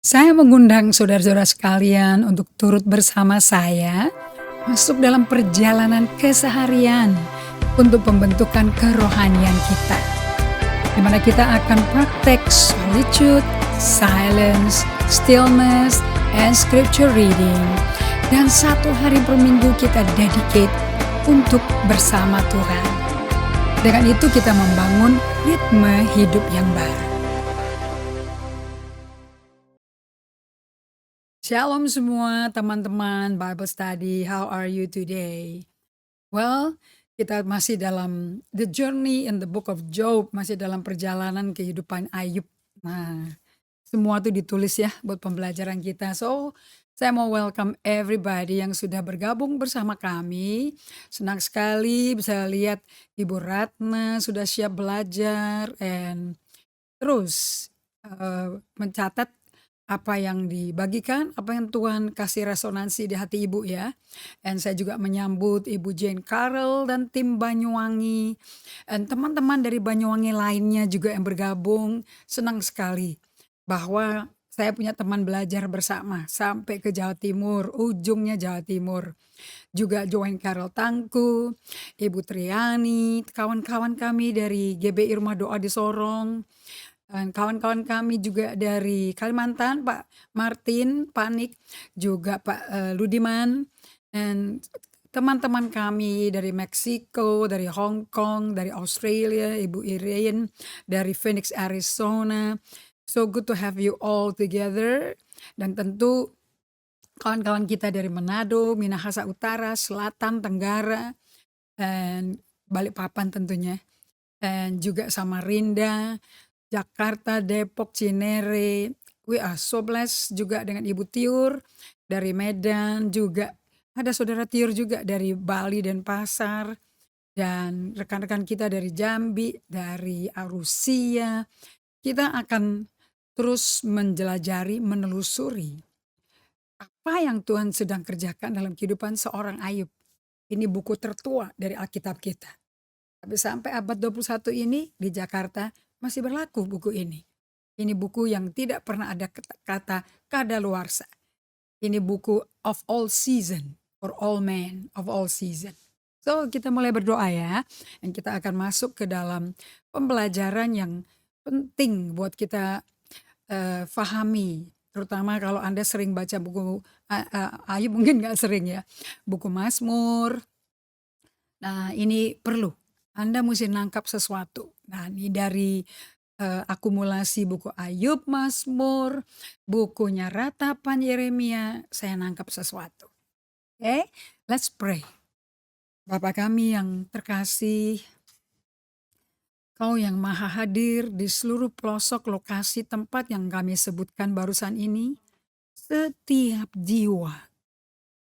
Saya mengundang saudara-saudara sekalian untuk turut bersama saya masuk dalam perjalanan keseharian untuk pembentukan kerohanian kita, di mana kita akan praktek solitude, silence, stillness, and scripture reading. Dan satu hari per minggu kita dedicate untuk bersama Tuhan. Dengan itu kita membangun ritme hidup yang baru. Shalom semua teman-teman Bible Study, how are you today? Well, kita masih dalam the journey in the book of Job, masih dalam perjalanan kehidupan Ayub. Nah, semua itu ditulis ya buat pembelajaran kita. So, saya mau welcome everybody yang sudah bergabung bersama kami. Senang sekali bisa lihat Ibu Ratna sudah siap belajar and terus mencatat apa yang dibagikan, apa yang Tuhan kasih resonansi di hati Ibu ya. Dan saya juga menyambut Ibu Jane Carol dan tim Banyuwangi. Dan teman-teman dari Banyuwangi lainnya juga yang bergabung. Senang sekali bahwa saya punya teman belajar bersama sampai ke Jawa Timur, ujungnya Jawa Timur. Juga join Carol Tangku, Ibu Triani, kawan-kawan kami dari GBI Rumah Doa di Sorong. Dan kawan-kawan kami juga dari Kalimantan, Pak Martin Panik, juga Pak Ludiman, dan teman-teman kami dari Meksiko, dari Hong Kong, dari Australia, Ibu Irene, dari Phoenix, Arizona. So good to have you all together. Dan tentu kawan-kawan kita dari Manado, Minahasa Utara, Selatan, Tenggara, dan Balikpapan tentunya. Dan juga Samarinda, Jakarta, Depok, Cinere. We are so blessed juga dengan Ibu Tiur dari Medan, juga ada saudara Tiur juga dari Bali dan Pasar, dan rekan-rekan kita dari Jambi, dari Arusia. Kita akan terus menjelajari, menelusuri apa yang Tuhan sedang kerjakan dalam kehidupan seorang Ayub. Ini buku tertua dari Alkitab kita. Tapi sampai abad 21 ini di Jakarta masih berlaku buku ini. Ini buku yang tidak pernah ada kata kadaluarsa. Ini buku of all season, for all men of all season. So kita mulai berdoa ya. Dan kita akan masuk ke dalam pembelajaran yang penting buat kita fahami. Terutama kalau Anda sering baca buku Ayub, mungkin gak sering ya. Buku Mazmur. Nah ini perlu. Anda mesti nangkap sesuatu. Nah ini dari akumulasi buku Ayub, Mazmur, bukunya Ratapan Yeremia, saya nangkap sesuatu. Oke, let's pray. Bapa kami yang terkasih, Kau yang maha hadir di seluruh pelosok lokasi tempat yang kami sebutkan barusan ini, setiap jiwa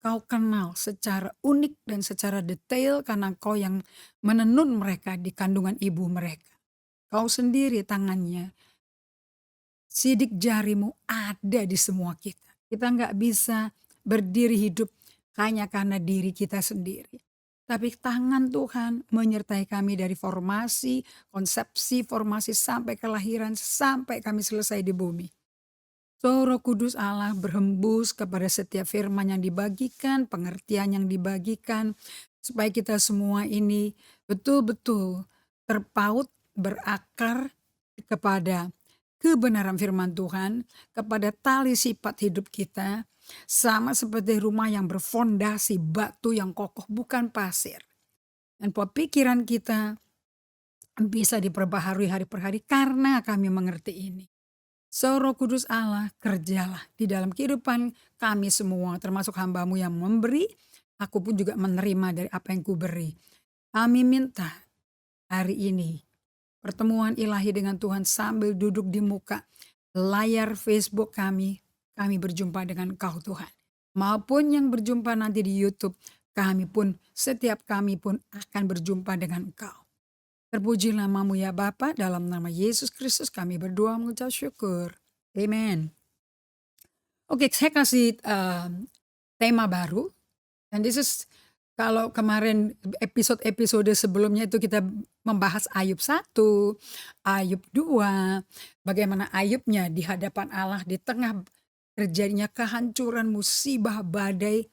Kau kenal secara unik dan secara detail karena Kau yang menenun mereka di kandungan ibu mereka. Kau sendiri tangannya, sidik jarimu ada di semua kita. Kita nggak bisa berdiri hidup hanya karena diri kita sendiri. Tapi tangan Tuhan menyertai kami dari formasi, konsepsi, formasi sampai kelahiran, sampai kami selesai di bumi. So Roh Kudus Allah berhembus kepada setiap firman yang dibagikan, pengertian yang dibagikan, supaya kita semua ini betul-betul terpaut, berakar kepada kebenaran firman Tuhan, kepada tali sifat hidup kita, sama seperti rumah yang berfondasi batu yang kokoh bukan pasir. Dan pikiran kita bisa diperbaharui hari per hari karena kami mengerti ini. So Roh Kudus Allah kerjalah di dalam kehidupan kami semua, termasuk hamba-Mu yang memberi, aku pun juga menerima dari apa yang kuberi. Kami minta hari ini pertemuan ilahi dengan Tuhan sambil duduk di muka layar Facebook kami berjumpa dengan Kau Tuhan. Maupun yang berjumpa nanti di YouTube, setiap kami pun akan berjumpa dengan Engkau. Terpuji namamu ya Bapa, dalam nama Yesus Kristus kami berdoa mengucap syukur. Amen. Oke, saya kasih tema baru. Dan kalau kemarin episode sebelumnya itu kita membahas Ayub 1, Ayub 2, bagaimana Ayubnya di hadapan Allah di tengah terjadinya kehancuran, musibah, badai,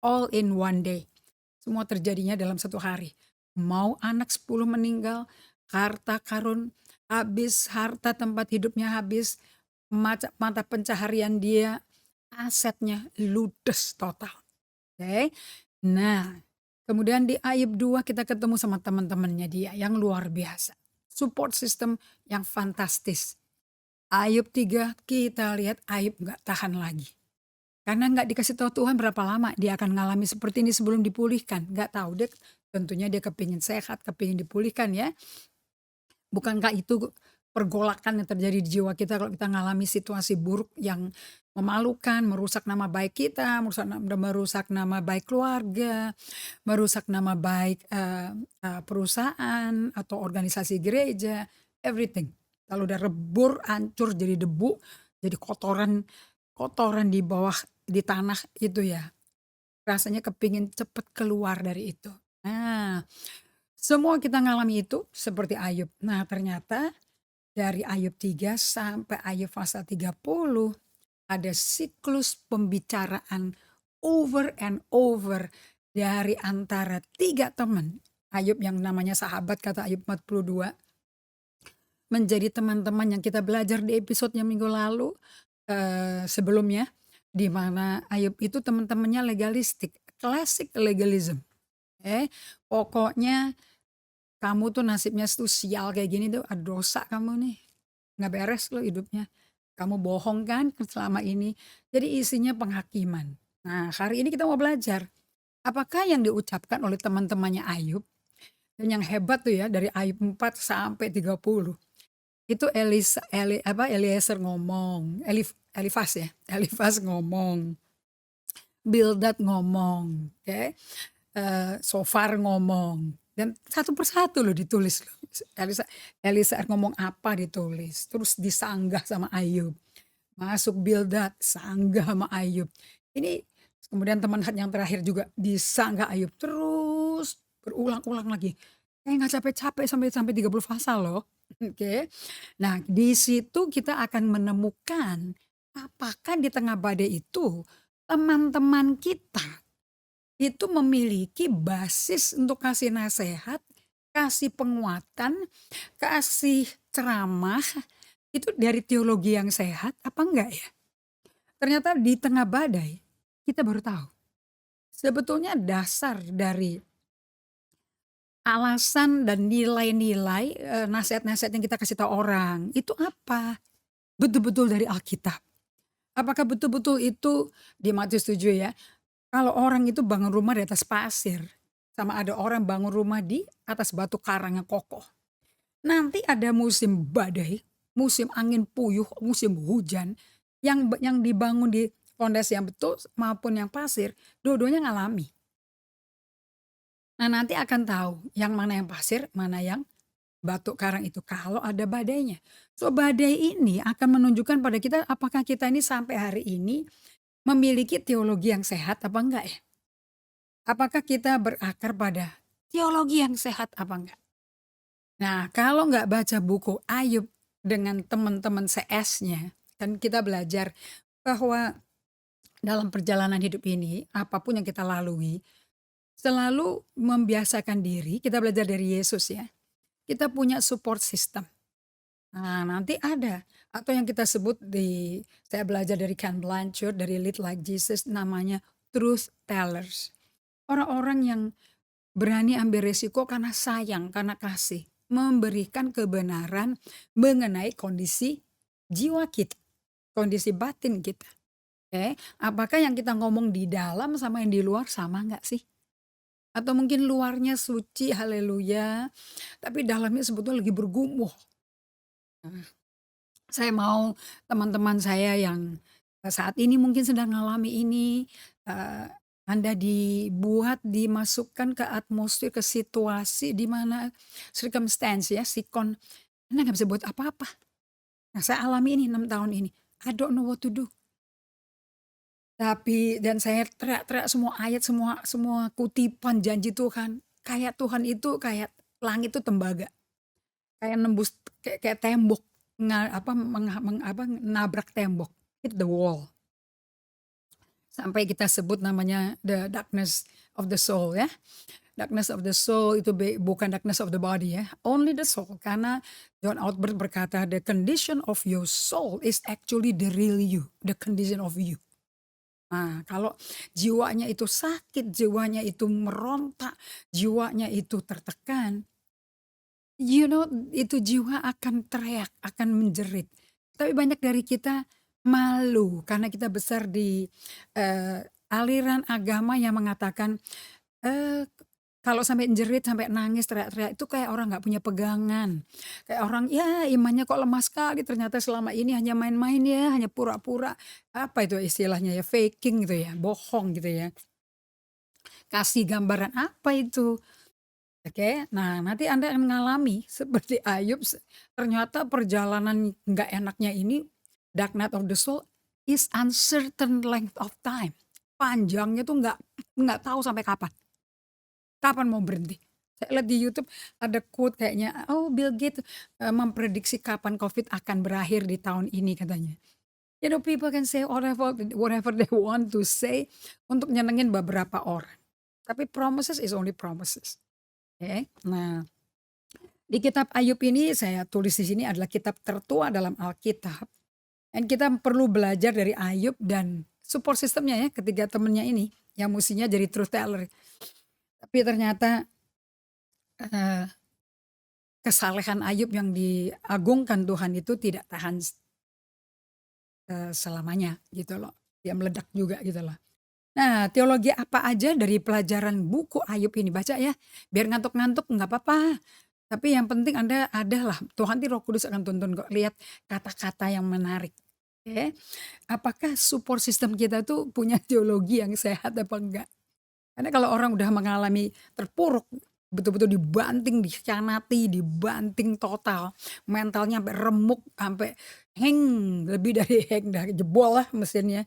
all in one day. Semua terjadinya dalam satu hari. Mau anak 10 meninggal, harta karun habis, harta tempat hidupnya habis, mata pencaharian dia, asetnya ludes total. Oke. Nah, kemudian di Ayub 2 kita ketemu sama teman-temannya dia yang luar biasa. Support system yang fantastis. Ayub 3 kita lihat Ayub nggak tahan lagi. Karena nggak dikasih tahu Tuhan berapa lama dia akan ngalami seperti ini sebelum dipulihkan. Nggak tahu, tentunya dia kepingin sehat, kepingin dipulihkan ya. Bukankah itu pergolakan yang terjadi di jiwa kita kalau kita ngalami situasi buruk yang memalukan, merusak nama baik kita, merusak nama baik keluarga, merusak nama baik perusahaan atau organisasi gereja, everything. Kalau udah rebur, hancur jadi debu, jadi kotoran kotoran di bawah di tanah itu ya. Rasanya kepingin cepet keluar dari itu. Nah, semua kita ngalami itu seperti Ayub. Nah, ternyata dari Ayub 3 sampai Ayub pasal 30 ada siklus pembicaraan over and over dari antara 3 teman. Ayub yang namanya sahabat kata Ayub 42 menjadi teman-teman yang kita belajar di episode yang minggu lalu sebelumnya, di mana Ayub itu teman-temannya legalistik, classic legalism. Pokoknya kamu tuh nasibnya tuh sial kayak gini tuh, dosa kamu nih, nggak beres lo hidupnya. Kamu bohong kan selama ini. Jadi isinya penghakiman. Nah, hari ini kita mau belajar apakah yang diucapkan oleh teman-temannya Ayub, dan yang hebat tuh ya dari Ayub 4 sampai 30. Itu Eliezer ngomong, Elifas ya, Elifas ngomong, Bildad ngomong, Sofar ngomong, dan satu persatu loh ditulis loh. Eliezer ngomong apa ditulis, terus disanggah sama Ayub. Masuk Bildad, sanggah sama Ayub. Ini kemudian teman yang terakhir juga disanggah Ayub, terus berulang-ulang lagi. Nggak capek-capek sampai 30 pasal loh. Oke. Nah, di situ kita akan menemukan apakah di tengah badai itu teman-teman kita itu memiliki basis untuk kasih nasihat, kasih penguatan, kasih ceramah itu dari teologi yang sehat apa enggak ya? Ternyata di tengah badai kita baru tahu sebetulnya dasar dari alasan dan nilai-nilai nasihat-nasihat yang kita kasih tahu orang itu apa? Betul-betul dari Alkitab. Apakah betul-betul itu di Matius 7 ya, kalau orang itu bangun rumah di atas pasir, sama ada orang bangun rumah di atas batu karang yang kokoh. Nanti ada musim badai, musim angin puyuh, musim hujan, yang dibangun di fondasi yang betul maupun yang pasir, dua-duanya ngalami. Nah, nanti akan tahu yang mana yang pasir, mana yang batu karang itu kalau ada badainya. So badai ini akan menunjukkan pada kita apakah kita ini sampai hari ini memiliki teologi yang sehat apa enggak ya? Apakah kita berakar pada teologi yang sehat apa enggak? Nah, kalau enggak baca buku Ayub dengan teman-teman CS-nya, kan kita belajar bahwa dalam perjalanan hidup ini, apapun yang kita lalui, selalu membiasakan diri, kita belajar dari Yesus ya, kita punya support system. Nah, nanti ada, atau yang kita sebut saya belajar dari Ken Blanchard, dari Lead Like Jesus, namanya truth tellers. Orang-orang yang berani ambil resiko karena sayang, karena kasih. Memberikan kebenaran mengenai kondisi jiwa kita, kondisi batin kita. Apakah yang kita ngomong di dalam sama yang di luar sama nggak sih? Atau mungkin luarnya suci, haleluya, tapi dalamnya sebetulnya lagi bergumuh. Saya mau teman-teman saya yang saat ini mungkin sedang mengalami ini, Anda dimasukkan ke atmosfer, ke situasi di mana circumstance ya, sikon, Anda nggak bisa buat apa-apa. Nah, saya alami ini 6 tahun ini, I don't know what to do. Tapi dan saya teriak-teriak semua ayat, semua kutipan janji Tuhan, kayak Tuhan itu kayak langit itu tembaga, kayak nembus kayak tembok, nabrak tembok, hit the wall. sampai kita sebut namanya the darkness of the soul ya. Darkness of the soul itu bukan darkness of the body ya, only the soul. Karena John Ortberg berkata, the condition of your soul is actually the real you, the condition of you. Nah, kalau jiwanya itu sakit, jiwanya itu merontak, jiwanya itu tertekan, itu jiwa akan teriak, akan menjerit. Tapi banyak dari kita malu karena kita besar di aliran agama yang mengatakan kalau sampai jerit, sampai nangis, teriak-teriak itu kayak orang nggak punya pegangan. Kayak orang, ya imannya kok lemah sekali, ternyata selama ini hanya main-main ya, hanya pura-pura. Apa itu istilahnya ya, faking gitu ya, bohong gitu ya. Kasih gambaran apa itu? Oke, nah nanti Anda akan mengalami seperti Ayub, ternyata perjalanan nggak enaknya ini, dark night of the soul is uncertain length of time. Panjangnya tuh nggak tahu sampai kapan. Kapan mau berhenti? Saya lihat di YouTube ada quote kayaknya, oh Bill Gates memprediksi kapan COVID akan berakhir di tahun ini katanya. People can say whatever they want to say untuk nyenengin beberapa orang. Tapi promises is only promises. Oke. Nah, di kitab Ayub ini saya tulis di sini adalah kitab tertua dalam Alkitab. Dan kita perlu belajar dari Ayub dan support sistemnya ya, ketiga temennya ini yang mestinya jadi truth teller. Tapi ternyata kesalehan Ayub yang diagungkan Tuhan itu tidak tahan selamanya gitu loh. Dia meledak juga gitu loh. Nah, teologi apa aja dari pelajaran buku Ayub ini baca ya. Biar ngantuk-ngantuk nggak apa-apa. Tapi yang penting Anda adalah Tuhan Roh Kudus akan tuntun kok. Lihat kata-kata yang menarik. Oke. Apakah support system kita tuh punya teologi yang sehat apa enggak? Karena kalau orang udah mengalami terpuruk, betul-betul dibanting, dikhianati, dibanting total, mentalnya sampai remuk, sampai hang, lebih dari hang, dah jebol lah mesinnya.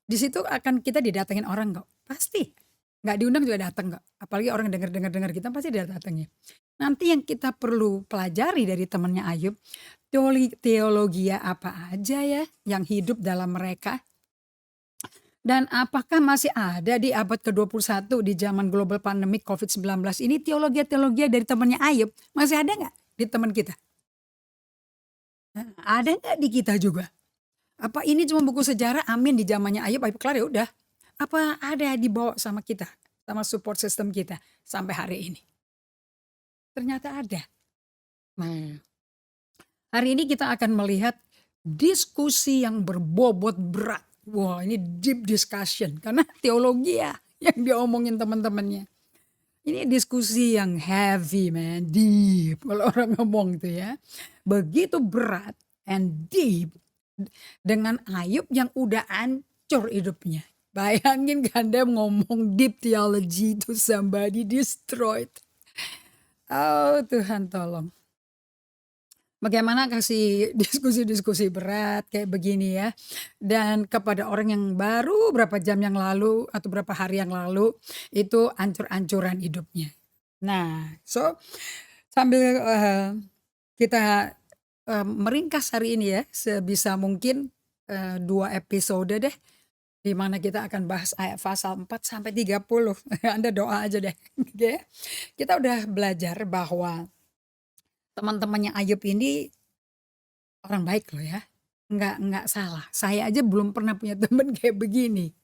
Di situ akan kita didatengin orang kok, pasti. Nggak diundang juga datang kok. Apalagi orang dengar kita pasti dia datangnya. Nanti yang kita perlu pelajari dari temannya Ayub, teologi apa aja ya yang hidup dalam mereka. Dan apakah masih ada di abad ke-21 di zaman global pandemic COVID-19 ini teologi dari temannya Ayub? Masih ada nggak di teman kita? Nah, ada nggak di kita juga? Apa ini cuma buku sejarah, amin di zamannya Ayub kelar ya udah? Apa ada dibawa sama kita, sama support system kita sampai hari ini? Ternyata ada. Nah, hari ini kita akan melihat diskusi yang berbobot berat. Wah, ini deep discussion karena teologi ya yang diomongin teman-temannya. Ini diskusi yang heavy man, deep kalau orang ngomong itu ya. Begitu berat and deep dengan Ayub yang udah hancur hidupnya. Bayangin Anda ngomong deep theology to somebody destroyed. Oh Tuhan tolong. Bagaimana kasih diskusi-diskusi berat kayak begini ya. Dan kepada orang yang baru berapa jam yang lalu atau berapa hari yang lalu itu ancur-ancuran hidupnya. Nah, so sambil kita meringkas hari ini ya sebisa mungkin 2 episode deh. Di mana kita akan bahas ayat pasal 4 sampai 30. Anda doa aja deh. Oke. Kita udah belajar bahwa teman-temannya Ayub ini orang baik loh ya. Enggak salah. Saya aja belum pernah punya teman kayak begini.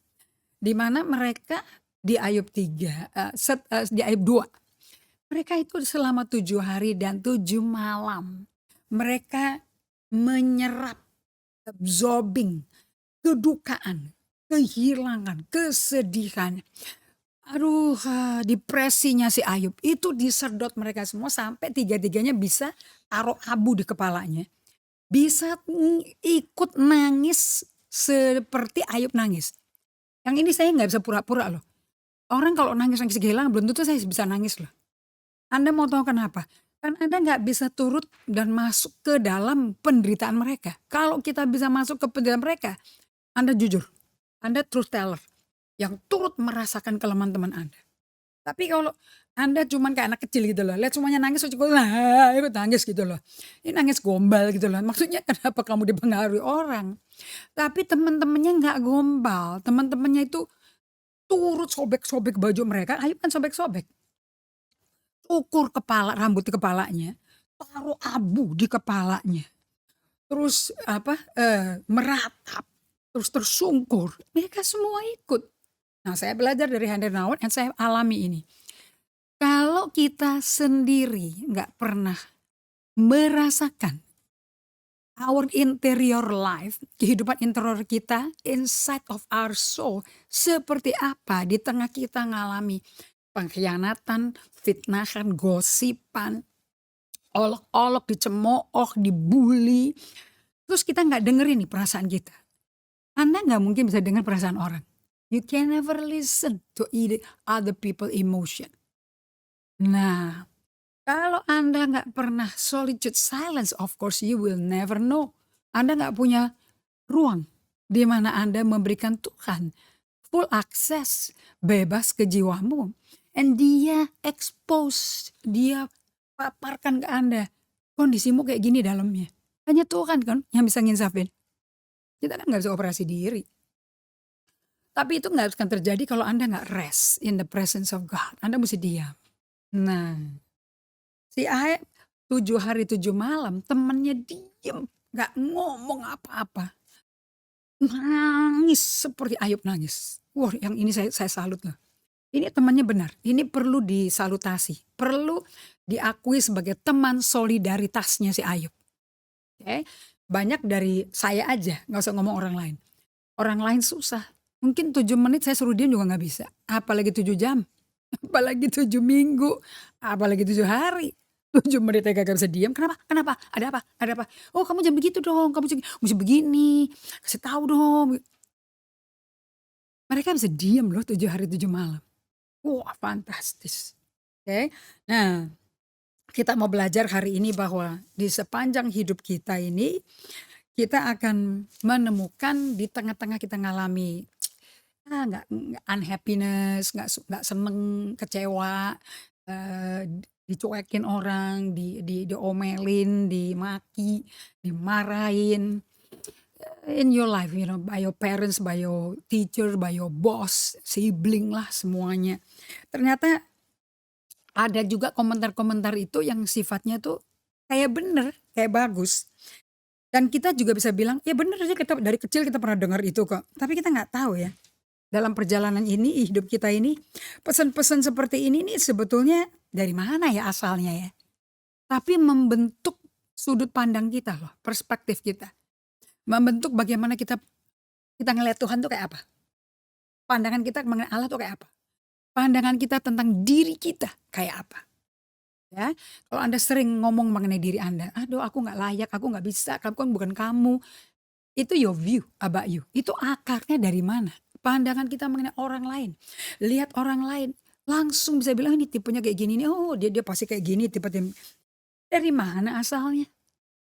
Di mana mereka di Ayub 3, di Ayub 2. Mereka itu selama 7 hari dan 7 malam. Mereka menyerap, absorbing, kedukaan, kehilangan, kesedihan. Aduh, depresinya si Ayub itu disedot mereka semua sampai tiga-tiganya bisa taruh abu di kepalanya. Bisa ikut nangis seperti Ayub nangis. Yang ini saya nggak bisa pura-pura loh. Orang kalau nangis-nangis kehilangan belum tentu saya bisa nangis loh. Anda mau tahu kenapa? Karena Anda nggak bisa turut dan masuk ke dalam penderitaan mereka. Kalau kita bisa masuk ke penderitaan mereka, Anda jujur. Anda truth teller yang turut merasakan kelemahan teman Anda. Tapi kalau Anda cuman kayak anak kecil gitu loh, lihat semuanya nangis terus ikut, "Wah," ikut nangis gitu loh. Ini nangis gombal gitu loh, maksudnya kenapa kamu dipengaruhi orang? Tapi teman-temannya nggak gombal, teman-temannya itu turut sobek-sobek baju mereka, Ayub kan sobek-sobek. Ukur kepala, rambut di kepalanya, taruh abu di kepalanya, terus apa, meratap, terus tersungkur, mereka semua ikut. Nah, saya belajar dari Henry Nouwen dan saya alami ini. Kalau kita sendiri nggak pernah merasakan our interior life, kehidupan interior kita, inside of our soul, seperti apa di tengah kita ngalami pengkhianatan, fitnahan, gosipan, olok-olok, dicemooh, dibully, terus kita nggak dengerin nih perasaan kita. Anda nggak mungkin bisa dengar perasaan orang. You can never listen to other people emotion. Nah, kalau Anda nggak pernah solitude silence, of course you will never know. Anda nggak punya ruang di mana Anda memberikan Tuhan full access, bebas ke jiwamu. And dia expose, dia paparkan ke Anda, kondisimu kayak gini dalamnya. Hanya Tuhan kan yang bisa nginsafin. Kita kan nggak bisa operasi diri. Tapi itu nggak akan terjadi kalau Anda nggak rest in the presence of God. Anda mesti diam. Nah, si Ayub 7 hari 7 malam temennya diem, nggak ngomong apa-apa. Nangis seperti Ayub nangis. Wah, yang ini saya salut loh. Ini temannya benar, ini perlu disalutasi, perlu diakui sebagai teman solidaritasnya si Ayub. Oke, banyak dari saya aja, nggak usah ngomong orang lain. Orang lain susah, mungkin 7 menit saya suruh diam juga nggak bisa, apalagi 7 jam, apalagi 7 minggu, apalagi 7 hari. 7 menit saya kagak bisa diam, kenapa? Kenapa? Ada apa? Ada apa? Oh, kamu jangan begitu dong, kamu mesti begini, kasih tahu dong. Mereka bisa diam loh 7 hari 7 malam. Wah, fantastis. Oke. Nah, kita mau belajar hari ini bahwa di sepanjang hidup kita ini, kita akan menemukan di tengah-tengah kita ngalami nggak unhappiness, nggak seneng, kecewa, dicuekin orang, diomelin, dimaki, dimarahin. In your life, by your parents, by your teacher, by your boss, sibling lah semuanya. Ternyata ada juga komentar-komentar itu yang sifatnya tuh kayak bener, kayak bagus. Dan kita juga bisa bilang, ya bener aja kita dari kecil kita pernah dengar itu kok. Tapi kita nggak tahu ya. Dalam perjalanan ini, hidup kita ini, pesan-pesan seperti ini nih sebetulnya dari mana ya asalnya ya. Tapi membentuk sudut pandang kita loh, perspektif kita. Membentuk bagaimana kita ngelihat Tuhan tuh kayak apa. Pandangan kita mengenai Allah tuh kayak apa. Pandangan kita tentang diri kita kayak apa. Ya, kalau Anda sering ngomong mengenai diri Anda, "Aduh aku nggak layak, aku nggak bisa, kamu kan bukan kamu." Itu your view about you. Itu akarnya dari mana? Pandangan kita mengenai orang lain. Lihat orang lain, langsung bisa bilang, "Ini tipenya kayak gini nih, oh dia pasti kayak gini tipe-tipe." Dari mana asalnya?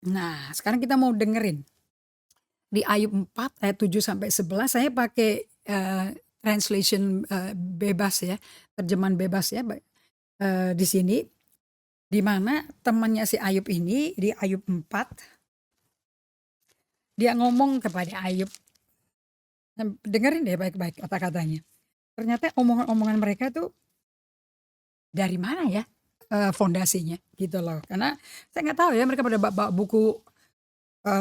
Nah, sekarang kita mau dengerin. Di Ayub 4 ayat 7 sampai 11 saya pakai, translation, bebas ya, terjemahan bebas ya, di sini. Di mana temannya si Ayub ini di Ayub 4, dia ngomong kepada Ayub, dengerin deh baik-baik kata-katanya. Ternyata omongan-omongan mereka tuh dari mana ya, fondasinya gitu loh. Karena saya nggak tahu ya mereka pada bawa buku,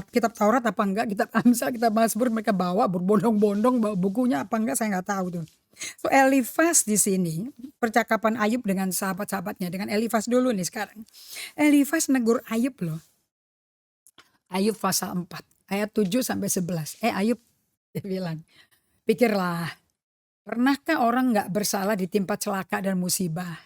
kitab Taurat apa enggak, kitab Amsal, kitab Mazmur mereka bawa berbondong-bondong bawa bukunya apa enggak saya nggak tahu tuh. So Elifaz di sini percakapan Ayub dengan sahabat-sahabatnya, dengan Elifaz dulu nih sekarang. Elifaz negur Ayub loh. Ayub pasal 4 ayat 7 sampai 11. Ayub dia bilang, "Pikirlah, pernahkah orang nggak bersalah ditimpa celaka dan musibah?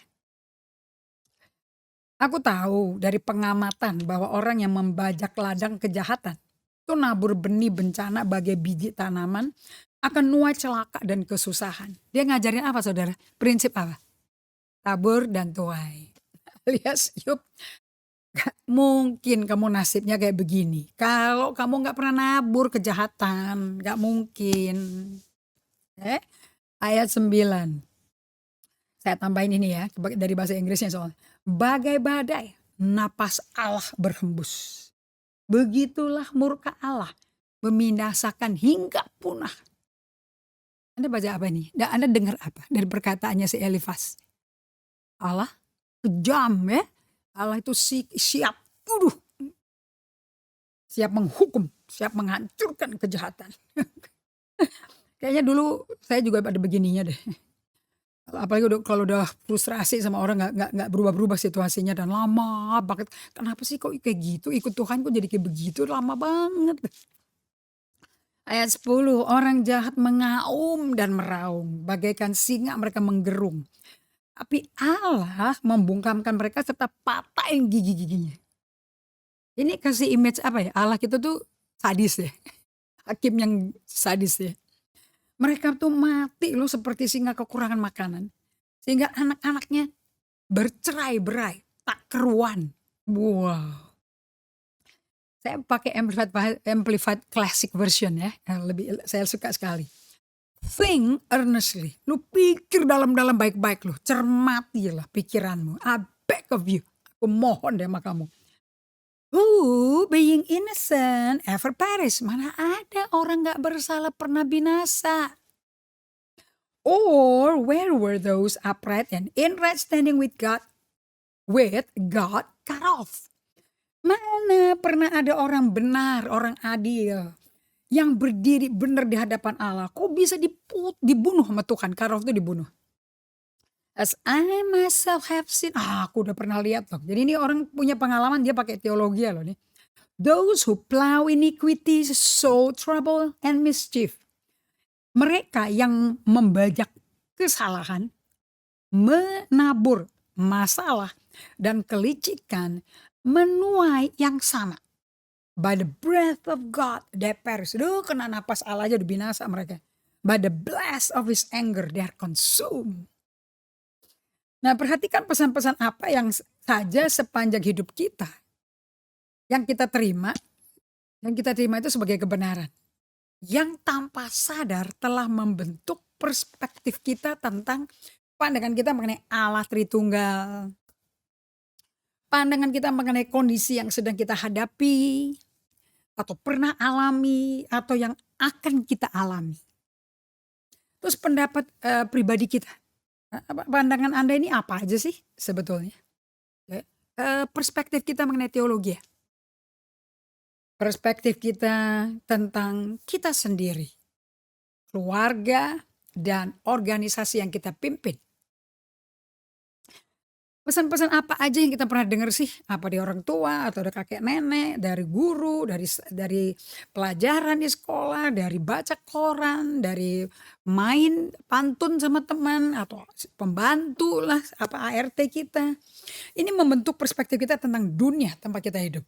Aku tahu dari pengamatan bahwa orang yang membajak ladang kejahatan itu nabur benih bencana bagai biji tanaman akan nuai celaka dan kesusahan." Dia ngajarin apa saudara? Prinsip apa? Tabur dan tuai. Alias yuk, gak mungkin kamu nasibnya kayak begini. Kalau kamu nggak pernah nabur kejahatan, nggak mungkin. Ayat 9. Saya tambahin ini ya, dari bahasa Inggrisnya soalnya. Bagai badai, napas Allah berhembus. Begitulah murka Allah, membinasakan hingga punah. Anda baca apa nih? Dan Anda dengar apa dari perkataannya si Elifas? Allah kejam ya. Allah itu siap, waduh, siap menghukum, siap menghancurkan kejahatan. Kayaknya dulu saya juga ada begininya deh. Apalagi kalau udah frustrasi sama orang nggak berubah-berubah situasinya dan lama banget. Kenapa sih kok kayak gitu? Ikut Tuhan kok jadi kayak begitu lama banget. Ayat 10, orang jahat mengaum dan meraung, bagaikan singa mereka menggerung. Tapi Allah membungkamkan mereka serta patahin gigi-giginya. Ini kasih image apa ya? Allah kita tuh sadis ya. Hakim yang sadis ya. Mereka tuh mati loh seperti singa kekurangan makanan. Sehingga anak-anaknya bercerai-berai, tak keruan. Wow. Saya pakai Amplified Classic Version ya. Saya suka sekali. Think earnestly. Lu pikir dalam-dalam baik-baik lu. Cermatilah pikiranmu. I beg of you. Aku mohon deh sama kamu. Who being innocent ever perish. Mana ada orang gak bersalah pernah binasa. Or where were those upright and in right standing with God cut off. Mana pernah ada orang benar, orang adil yang berdiri benar di hadapan Allah. Kok bisa dibunuh sama Tuhan? Cut off itu dibunuh. As I myself have seen. Aku udah pernah lihat loh. Jadi ini orang punya pengalaman, dia pakai teologi loh nih. Those who plow iniquity sow trouble and mischief. Mereka yang membajak kesalahan, menabur masalah dan kelicikan, menuai yang sama. By the breath of God they perish. Duh, kena napas Allah aja udah binasa mereka. By the blast of his anger they are consumed. Nah, perhatikan pesan-pesan apa yang saja sepanjang hidup kita yang kita terima itu sebagai kebenaran yang tanpa sadar telah membentuk perspektif kita tentang pandangan kita mengenai Allah Tritunggal, pandangan kita mengenai kondisi yang sedang kita hadapi atau pernah alami atau yang akan kita alami. Terus pendapat pribadi kita, pandangan Anda ini apa aja sih sebetulnya? Perspektif kita mengenai teologi ya. Perspektif kita tentang kita sendiri, keluarga, dan organisasi yang kita pimpin. Pesan-pesan apa aja yang kita pernah dengar sih? Apa dari orang tua atau dari kakek nenek, dari guru, dari pelajaran di sekolah, dari baca koran, dari main pantun sama teman atau pembantu lah, apa ART kita. Ini membentuk perspektif kita tentang dunia tempat kita hidup.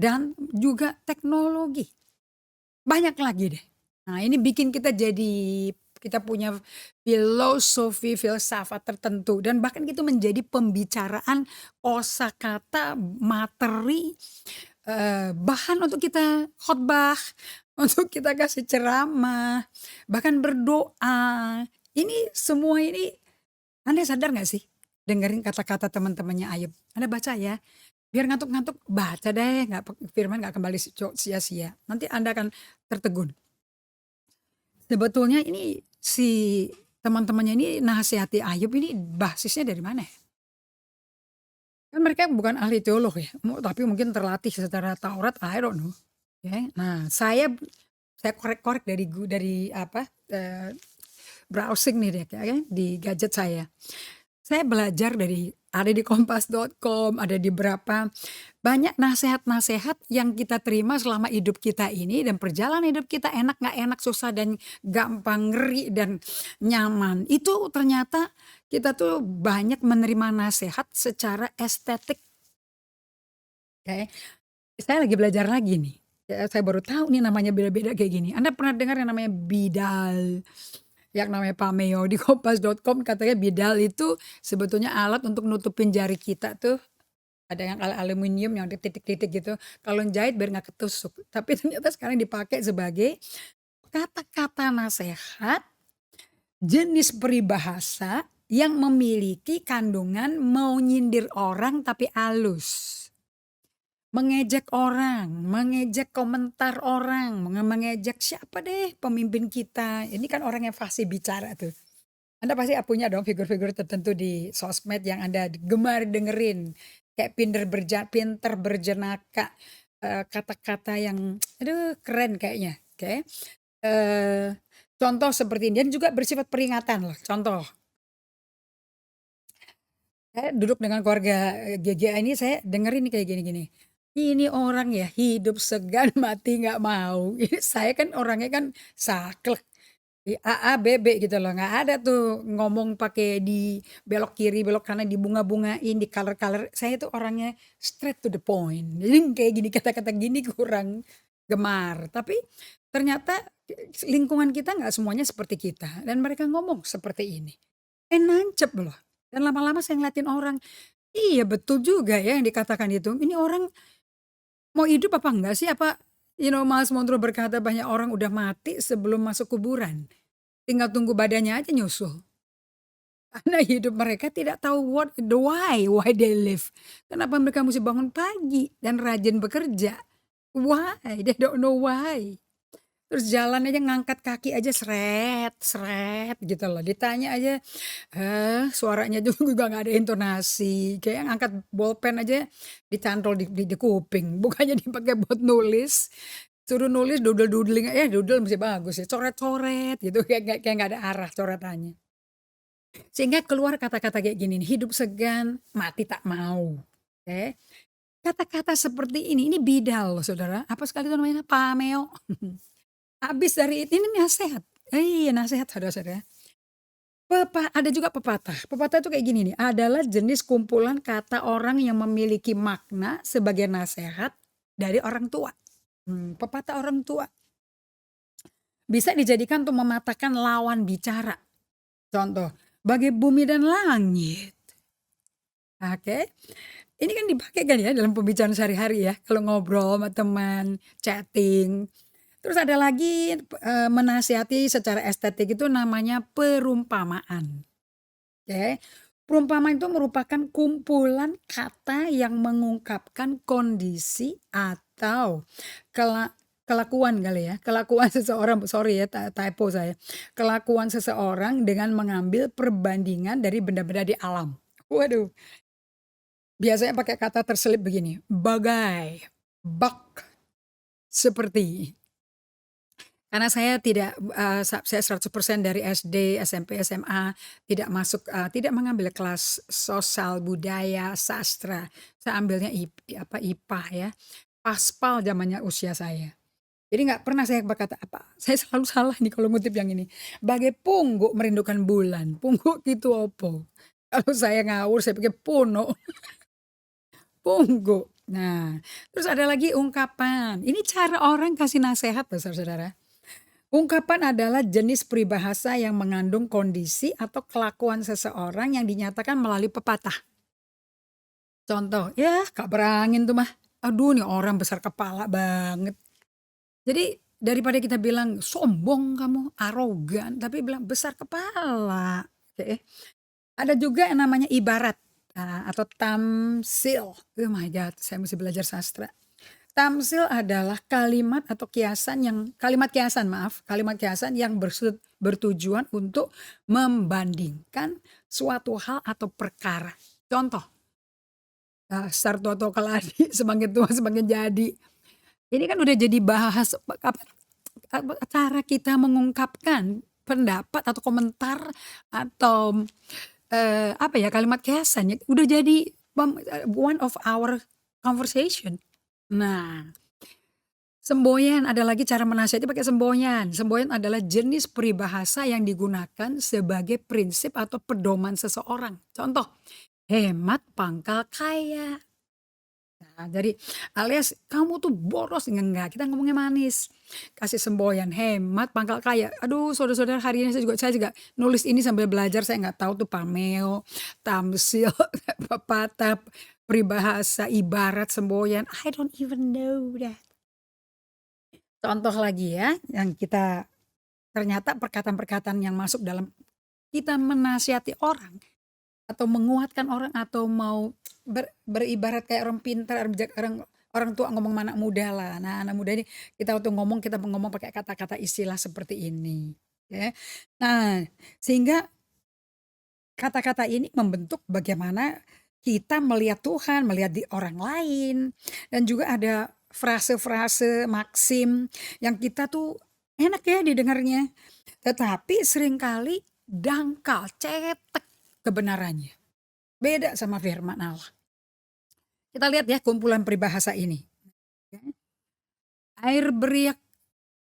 Dan juga teknologi. Banyak lagi deh. Nah, ini bikin kita punya filosofi filsafat tertentu dan bahkan itu menjadi pembicaraan kosakata materi bahan untuk kita khotbah, untuk kita kasih ceramah, bahkan berdoa. Ini semua ini Anda sadar gak sih? Dengerin kata-kata teman-temannya Ayub. Anda baca ya. Biar ngantuk-ngantuk baca deh, firman gak kembali sia-sia. Nanti Anda akan tertegun. Sebetulnya ini si teman-temannya ini nasihati Ayub ini basisnya dari mana ya? Kan mereka bukan ahli teolog ya, tapi mungkin terlatih secara Taurat, I don't know. Ya, nah saya korek-korek dari browsing nih deh, ya, di gadget saya. Saya belajar ada di kompas.com, ada di banyak nasihat-nasihat yang kita terima selama hidup kita ini dan perjalanan hidup kita enak gak enak, susah dan gampang, ngeri dan nyaman. Itu ternyata kita tuh banyak menerima nasihat secara estetik. Oke. Saya lagi belajar lagi nih. Ya, saya baru tahu nih namanya beda-beda kayak gini. Anda pernah dengar yang namanya bidal? Yang namanya Pameo di kompas.com katanya bidal itu sebetulnya alat untuk nutupin jari kita tuh. Ada yang aluminium yang titik-titik gitu. Kalau jahit biar gak ketusuk. Tapi ternyata sekarang dipakai sebagai kata-kata nasihat, jenis peribahasa yang memiliki kandungan mau nyindir orang tapi halus. Mengejek orang, mengejek komentar orang, mengejek siapa deh pemimpin kita. Ini kan orang yang fasih bicara tuh. Anda pasti punya dong figur-figur tertentu di sosmed yang Anda gemar dengerin. Kayak pinter berjenaka, kata-kata yang aduh keren kayaknya, oke. Contoh seperti ini dan juga bersifat peringatan loh, contoh. Saya duduk dengan keluarga, GGA ini saya dengerin nih kayak gini-gini. Ini orang ya hidup segan mati nggak mau. Saya kan orangnya kan saklek. A, B, B gitu loh, nggak ada tuh ngomong pakai di belok kiri, belok kanan, dibunga-bungain, di color-color. Saya tuh orangnya straight to the point. Jadi kayak gini, kata-kata gini kurang gemar. Tapi ternyata lingkungan kita nggak semuanya seperti kita. Dan mereka ngomong seperti ini. Nancep loh. Dan lama-lama saya ngeliatin orang, iya betul juga ya yang dikatakan itu. Ini orang mau hidup apa enggak sih? Apa, Miles Monroe berkata banyak orang udah mati sebelum masuk kuburan. Tinggal tunggu badannya aja nyusul. Karena hidup mereka tidak tahu why they live. Kenapa mereka mesti bangun pagi dan rajin bekerja? Why? They don't know why. Terus jalan aja ngangkat kaki aja seret, seret gitu loh. Ditanya aja, suaranya juga nggak ada intonasi. Kayak ngangkat bolpen aja dicantol di kuping. Bukannya dipakai buat nulis. Suruh nulis doodling, doodle mesti bagus ya. Coret-coret gitu kayak nggak ada arah coretannya. Sehingga keluar kata-kata kayak gini, hidup segan, mati tak mau. Oke. Kata-kata seperti ini bidal loh saudara. Apa sekali itu namanya? Pameo. Habis dari ini nasihat. Iya nasihat saudara-saudara. Ada juga pepatah. Pepatah itu kayak gini nih, adalah jenis kumpulan kata orang yang memiliki makna sebagai nasihat dari orang tua. Pepatah orang tua. Bisa dijadikan untuk mematahkan lawan bicara. Contoh, bagai bumi dan langit. Oke. Ini kan dipakai kan ya dalam pembicaraan sehari-hari ya. Kalau ngobrol sama teman, chatting. Terus ada lagi menasihati secara estetik itu namanya perumpamaan. Oke. Perumpamaan itu merupakan kumpulan kata yang mengungkapkan kondisi atau kelakuan kali ya. Kelakuan seseorang, sorry ya typo saya. Kelakuan seseorang dengan mengambil perbandingan dari benda-benda di alam. Waduh. Biasanya pakai kata terselip begini, bagai, bak, seperti. Karena saya tidak, saya 100% dari SD, SMP, SMA tidak masuk, tidak mengambil kelas sosial, budaya, sastra. Saya ambilnya IPA ya, Paspal zamannya usia saya. Jadi nggak pernah saya berkata apa, saya selalu salah nih kalau ngutip yang ini. Bagai pungguk merindukan bulan, pungguk itu opo. Kalau saya ngawur saya pikir puno. Pungguk. Nah, terus ada lagi ungkapan. Ini cara orang kasih nasihat loh saudara-saudara. Ungkapan adalah jenis peribahasa yang mengandung kondisi atau kelakuan seseorang yang dinyatakan melalui pepatah. Contoh, ya kabar angin tuh mah. Aduh nih orang besar kepala banget. Jadi daripada kita bilang sombong kamu, arogan, tapi bilang besar kepala. Oke. Ada juga yang namanya ibarat atau tamsil. Oh my god, saya mesti belajar sastra. Tamsil adalah kalimat atau kalimat kiasan yang bertujuan untuk membandingkan suatu hal atau perkara. Contoh, dasar tua keladi semakin tua semakin jadi. Ini kan udah jadi bahas cara kita mengungkapkan pendapat atau komentar atau kalimat kiasan ya udah jadi one of our conversation. Nah, semboyan ada lagi cara menasihati pakai semboyan. Semboyan adalah jenis peribahasa yang digunakan sebagai prinsip atau pedoman seseorang. Contoh, hemat pangkal kaya. Nah, jadi alias kamu tuh boros, enggak, kita ngomongnya manis. Kasih semboyan, hemat pangkal kaya. Aduh saudara-saudara hari ini saya juga nulis ini sambil belajar, saya nggak tahu tuh pameo, tamsil, pepatah, peribahasa, ibarat, semboyan. I don't even know that. Contoh lagi ya, yang kita ternyata perkataan-perkataan yang masuk dalam kita menasihati orang atau menguatkan orang atau mau beribarat kayak orang pintar, orang orang tua ngomong sama anak muda lah. Nah, anak muda ini kita waktu ngomong, kita ngomong pakai kata-kata istilah seperti ini, ya. Nah, sehingga kata-kata ini membentuk bagaimana kita melihat Tuhan, melihat di orang lain, dan juga ada frase-frase maksim yang kita tuh enak ya didengarnya, tetapi seringkali dangkal, cetek kebenarannya. Beda sama firman Allah. Kita lihat ya kumpulan peribahasa ini. Air beriak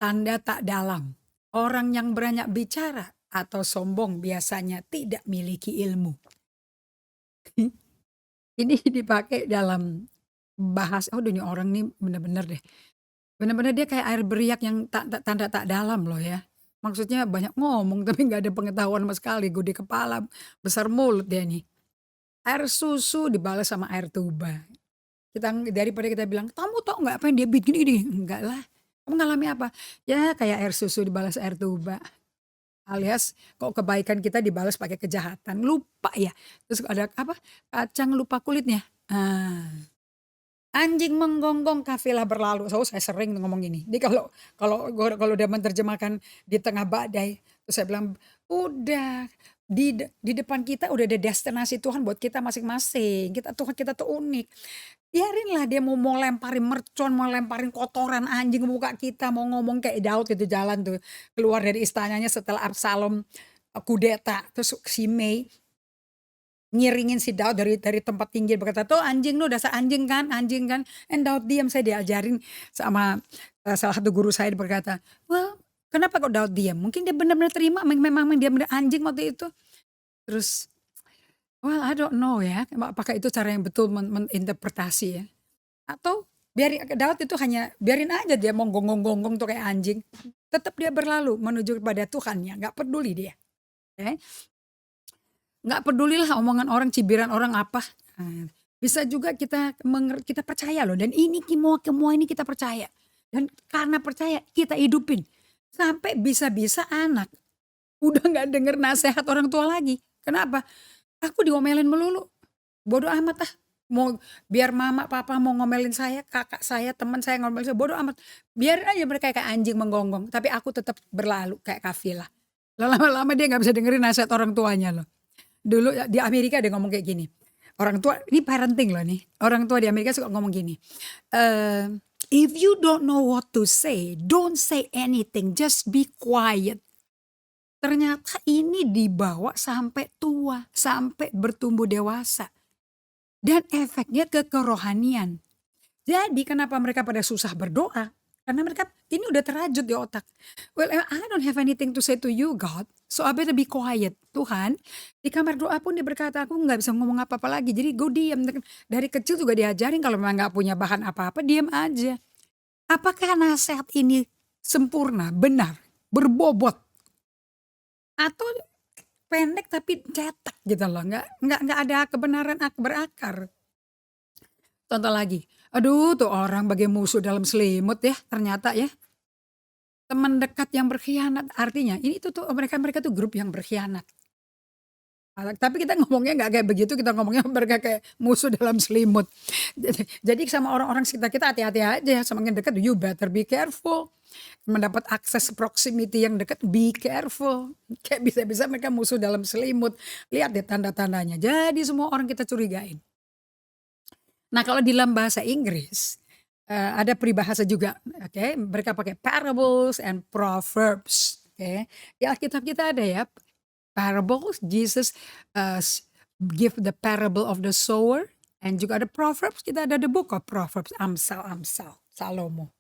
tanda tak dalam. Orang yang banyak bicara atau sombong biasanya tidak miliki ilmu. Ini dipakai dalam bahas, oh ini orang nih bener-bener deh. Bener-bener dia kayak air beriak yang tanda tak dalam loh ya. Maksudnya banyak ngomong tapi nggak ada pengetahuan sama sekali. Gede kepala, besar mulut dia nih. Air susu dibalas sama air tuba. Daripada kita bilang, kamu tau nggak apa yang dia bikin ini? Enggak lah. Kamu ngalami apa? Ya kayak air susu dibalas air tuba. Alias kok kebaikan kita dibalas pakai kejahatan. Lupa ya. Terus ada apa? Kacang lupa kulitnya. Anjing menggonggong kafilah berlalu. Saya sering ngomong gini. Jadi kalau dia menerjemahkan di tengah badai, terus saya bilang, udah di depan kita udah ada destinasi Tuhan buat kita masing-masing. Tuhan kita tuh unik. Biarinlah dia mau lemparin mercon, mau lemparin kotoran anjing ke muka kita, mau ngomong kayak Daud itu jalan tuh keluar dari istananya setelah Absalom kudeta, terus si Mei ngiringin si Daud dari tempat tinggi berkata, "Tuh anjing lu dasar anjing kan, anjing kan." Daud diam, saya diajarin sama salah satu guru saya berkata, "Wah, kenapa kok Daud diam? Mungkin dia benar-benar terima memang dia benar anjing waktu itu." Terus well, I don't know ya, apakah itu cara yang betul meninterpretasi ya. Atau Daud itu hanya biarin aja dia mau gonggong-gonggong tuh kayak anjing. Tetap dia berlalu menuju kepada Tuhannya, nggak peduli dia. Oke. Nggak pedulilah omongan orang, cibiran orang apa. Bisa juga kita percaya loh, dan ini semua ini kita percaya. Dan karena percaya kita hidupin. Sampai bisa-bisa anak udah nggak denger nasihat orang tua lagi. Kenapa? Aku diomelin melulu. Bodoh amat ah. Mau biar mama papa mau ngomelin saya, kakak saya, teman saya ngomelin saya, bodoh amat. Biarin aja mereka kayak anjing menggonggong, tapi aku tetap berlalu kayak kafilah. Lama-lama dia nggak bisa dengerin nasihat orang tuanya loh. Dulu di Amerika dia ngomong kayak gini. Orang tua, ini parenting loh nih. Orang tua di Amerika suka ngomong gini. If you don't know what to say, don't say anything, just be quiet. Ternyata ini dibawa sampai tua, sampai bertumbuh dewasa. Dan efeknya ke kerohanian. Jadi kenapa mereka pada susah berdoa? Karena mereka ini udah terajut di otak. Well, I don't have anything to say to you God, so I better be quiet. Tuhan, di kamar doa pun dia berkata, aku nggak bisa ngomong apa-apa lagi. Jadi gue diam. Dari kecil juga diajarin kalau memang nggak punya bahan apa-apa, diam aja. Apakah nasihat ini sempurna, benar, berbobot? Atau pendek tapi cetek gitu loh, nggak ada kebenaran berakar. Contoh lagi, aduh tuh orang bagai musuh dalam selimut ya ternyata ya. Teman dekat yang berkhianat, artinya ini tuh mereka tuh grup yang berkhianat. Tapi kita ngomongnya nggak kayak begitu, kita ngomongnya mereka kayak musuh dalam selimut. Jadi sama orang-orang sekitar kita hati-hati aja, semakin dekat you better be careful. Mendapat akses proximity yang dekat, be careful. Kayak bisa-bisa mereka musuh dalam selimut. Lihat deh tanda-tandanya. Jadi semua orang kita curigain. Nah kalau di dalam bahasa Inggris ada peribahasa juga, oke? Mereka pakai parables and proverbs, oke? Di Alkitab kita ada ya parables. Jesus give the parable of the sower, and juga ada proverbs. Kita ada the book of Proverbs, Amsal, Salomo.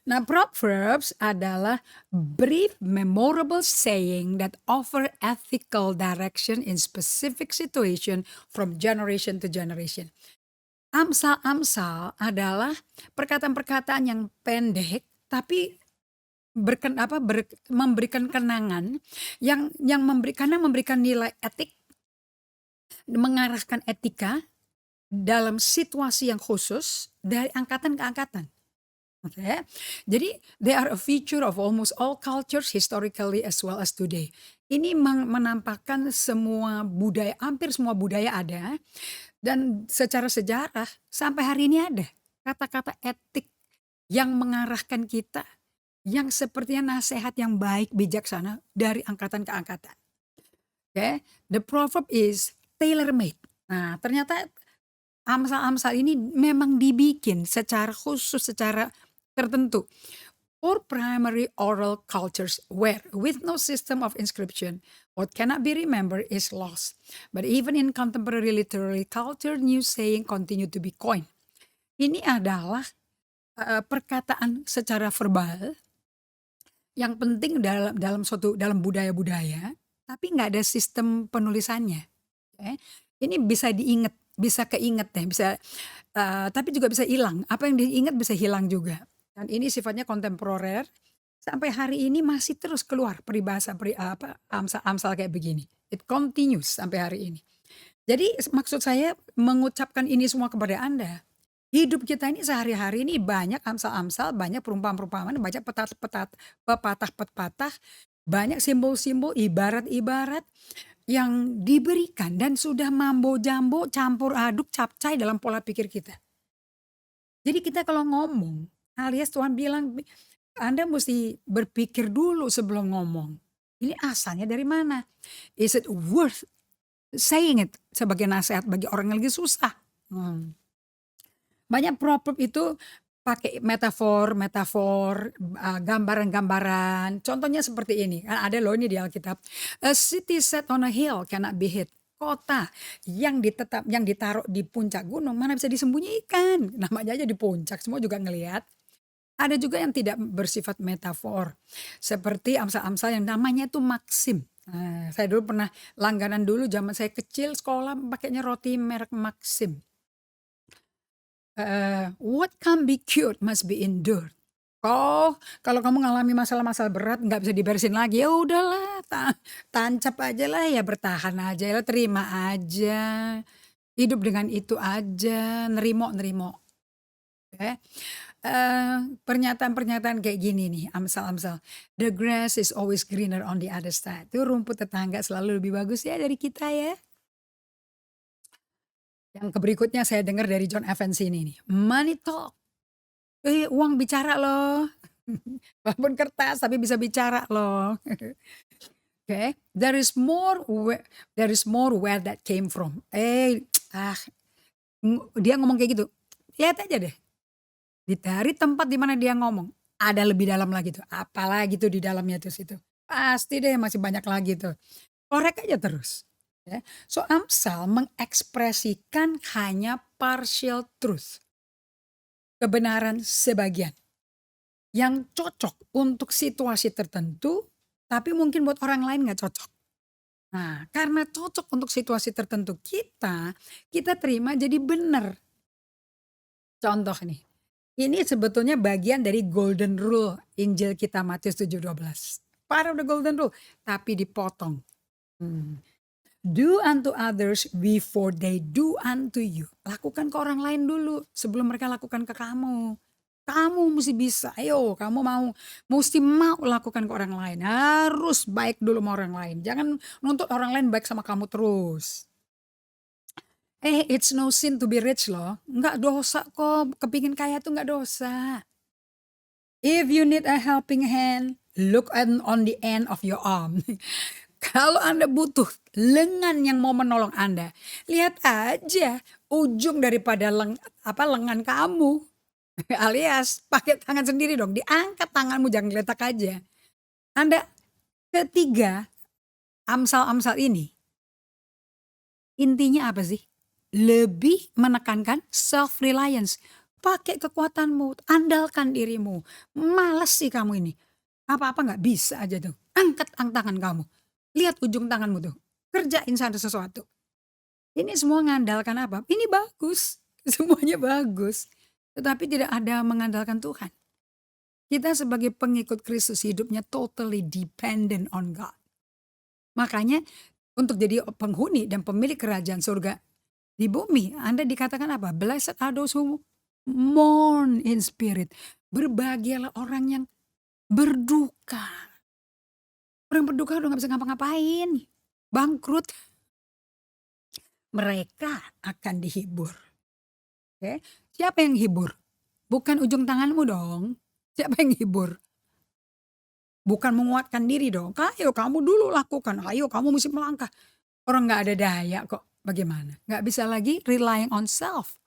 Nah, proverbs adalah brief, memorable saying that offer ethical direction in specific situation from generation to generation. Amsal adalah perkataan-perkataan yang pendek tapi memberikan kenangan yang memberikan nilai etik, mengarahkan etika dalam situasi yang khusus dari angkatan ke angkatan. Oke. Jadi they are a feature of almost all cultures historically as well as today. Ini menampakkan semua budaya, hampir semua budaya ada, dan secara sejarah sampai hari ini ada kata-kata etik yang mengarahkan kita, yang sepertinya nasihat yang baik bijaksana dari angkatan ke angkatan. Oke, the proverb is tailor made. Nah, ternyata amsal-amsal ini memang dibikin secara khusus, secara tertentu for primary oral cultures where with no system of inscription what cannot be remembered is lost. But even in contemporary literary culture, new saying continue to be coined. Ini adalah perkataan secara verbal yang penting dalam budaya-budaya, tapi nggak ada sistem penulisannya. Oke. Ini bisa diingat, bisa keinget deh, bisa tapi juga bisa hilang. Apa yang diingat bisa hilang juga. Dan ini sifatnya kontemporer. Sampai hari ini masih terus keluar peribahasa amsal-amsal kayak begini. It continues sampai hari ini. Jadi maksud saya mengucapkan ini semua kepada Anda. Hidup kita ini sehari-hari ini banyak amsal-amsal, banyak perumpamaan-perumpamaan, banyak pepatah-pepatah, banyak simbol-simbol, ibarat-ibarat yang diberikan dan sudah mambo jambo campur aduk capcay dalam pola pikir kita. Jadi kita kalau ngomong, alias Tuhan bilang Anda mesti berpikir dulu sebelum ngomong. Ini asalnya dari mana? Is it worth saying it sebagai nasihat bagi orang yang lagi susah? Banyak proverb itu pakai metafor, gambaran-gambaran. Contohnya seperti ini, kan ada loh ini di Alkitab. A city set on a hill cannot be hid. Kota yang ditaruh di puncak gunung mana bisa disembunyikan. Namanya aja di puncak, semua juga ngelihat. Ada juga yang tidak bersifat metafor. Seperti amsal-amsal yang namanya itu Maxim. Nah, saya dulu pernah langganan dulu zaman saya kecil sekolah pakainya roti merek Maxim. What can be cured must be endured. Oh, kalau kamu ngalami masalah-masalah berat nggak bisa diberesin lagi, ya udahlah, tancap aja lah, ya bertahan aja, ya terima aja, hidup dengan itu aja, nerimo. Oke. Pernyataan-pernyataan kayak gini nih, amsal-amsal. The grass is always greener on the other side. Tuh rumput tetangga selalu lebih bagus ya dari kita ya. Yang berikutnya saya dengar dari John Evans ini nih. Money talk. Uang bicara loh. Walaupun kertas tapi bisa bicara loh. Okay. There is more where that came from. Dia ngomong kayak gitu. Lihat aja deh. Dari tempat di mana dia ngomong, ada lebih dalam lagi tuh. Apalagi tuh di dalamnya tuh situ. Pasti deh masih banyak lagi tuh. Korek aja terus. Ya. So Amsal mengekspresikan hanya partial truth. Kebenaran sebagian. Yang cocok untuk situasi tertentu, tapi mungkin buat orang lain gak cocok. Nah, karena cocok untuk situasi tertentu kita terima jadi benar. Contoh nih, ini sebetulnya bagian dari golden rule Injil kita Matius 7:12. Part of the golden rule, tapi dipotong. Do unto others before they do unto you. Lakukan ke orang lain dulu sebelum mereka lakukan ke kamu. Kamu mesti bisa, ayo kamu mesti mau lakukan ke orang lain. Harus baik dulu sama orang lain. Jangan nuntut orang lain baik sama kamu terus. It's no sin to be rich loh. Nggak dosa kok, kepingin kaya tuh nggak dosa. If you need a helping hand, look on the end of your arm. Kalau Anda butuh lengan yang mau menolong Anda, lihat aja ujung daripada lengan kamu. Alias pakai tangan sendiri dong, diangkat tanganmu, jangan geletak aja. Anda ketiga, amsal-amsal ini intinya apa sih? Lebih menekankan self-reliance. Pakai kekuatanmu, andalkan dirimu. Males sih kamu ini. Apa-apa gak bisa aja tuh. Angkat tangan kamu. Lihat ujung tanganmu tuh. Kerjain sesuatu. Ini semua mengandalkan apa? Ini bagus. Semuanya bagus. Tetapi tidak ada mengandalkan Tuhan. Kita sebagai pengikut Kristus hidupnya totally dependent on God. Makanya untuk jadi penghuni dan pemilik kerajaan surga di bumi, Anda dikatakan apa? Blessed are those who mourn in spirit. Berbahagialah orang yang berduka. Orang berduka udah nggak bisa ngapa-ngapain, bangkrut. Mereka akan dihibur, oke. Siapa yang hibur? Bukan ujung tanganmu dong. Siapa yang hibur? Bukan menguatkan diri dong. "Ayo kamu dulu lakukan, ayo kamu mesti melangkah." Orang nggak ada daya kok, bagaimana? Nggak bisa lagi relying on self,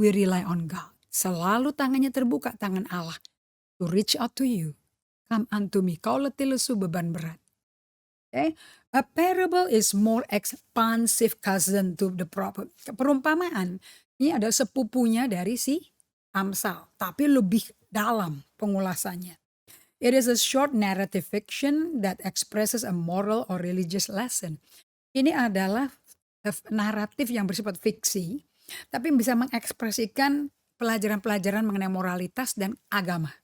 we rely on God. Selalu tangannya terbuka, tangan Allah, to reach out to you. "Come unto me, kau letih lesu beban berat." Oke. A parable is more expansive cousin to the proverb. Perumpamaan ini ada sepupunya dari si Amsal, tapi lebih dalam pengulasannya. It is a short narrative fiction that expresses a moral or religious lesson. Ini adalah naratif yang bersifat fiksi, tapi bisa mengekspresikan pelajaran-pelajaran mengenai moralitas dan agama.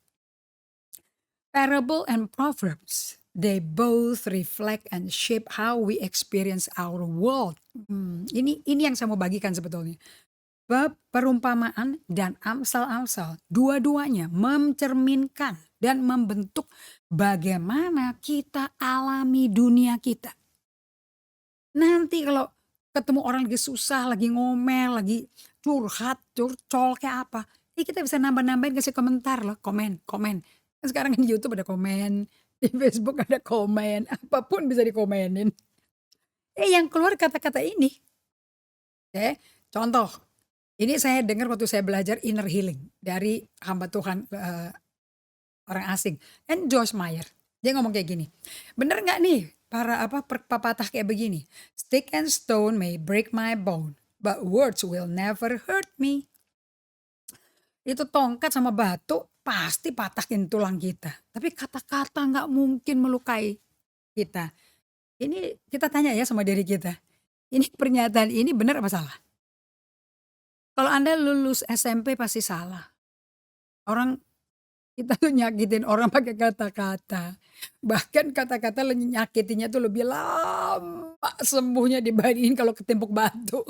Parable and proverbs, they both reflect and shape how we experience our world. Ini yang saya mau bagikan sebetulnya. Perumpamaan dan amsal-amsal, dua-duanya mencerminkan dan membentuk bagaimana kita alami dunia kita. Nanti kalau ketemu orang lagi susah, lagi ngomel, lagi curhat, curcol kayak apa, kita bisa nambah-nambahin kasih komentar loh, komen. Kan sekarang di YouTube ada komen, di Facebook ada komen, apapun bisa dikomenin. Yang keluar kata-kata ini. Oke, contoh, ini saya dengar waktu saya belajar inner healing dari hamba Tuhan orang asing, and Joyce Meyer. Dia ngomong kayak gini, bener nggak nih para pepatah kayak begini? "Stick and stone may break my bone, but words will never hurt me." Itu tongkat sama batu pasti patahin tulang kita, tapi kata-kata nggak mungkin melukai kita. Ini kita tanya ya sama diri kita, ini pernyataan ini benar apa salah? Kalau Anda lulus SMP pasti salah. Orang kita tuh nyakitin orang pakai kata-kata. Bahkan kata-kata nyakitinya tuh lebih lama sembuhnya dibandingin kalau ketimpuk batu.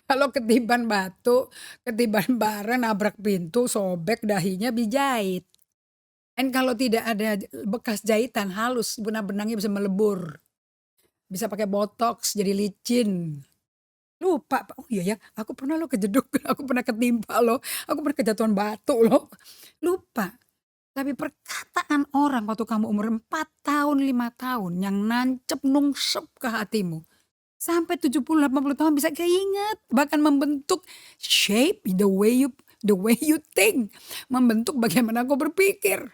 Kalau ketiban batu, ketiban bara, nabrak pintu, sobek dahinya dijahit. Dan kalau tidak ada bekas jahitan halus, benang-benangnya bisa melebur. Bisa pakai botox jadi licin. Lupa, oh iya ya, aku pernah kejeduk, aku pernah ketimpa loh, aku pernah kejatuhan batu loh. Lupa. Tapi perkataan orang waktu kamu umur 4 tahun, 5 tahun yang nancep nungsep ke hatimu. Sampai 70-80 tahun bisa keinget, bahkan membentuk shape the way you think, membentuk bagaimana kau berpikir.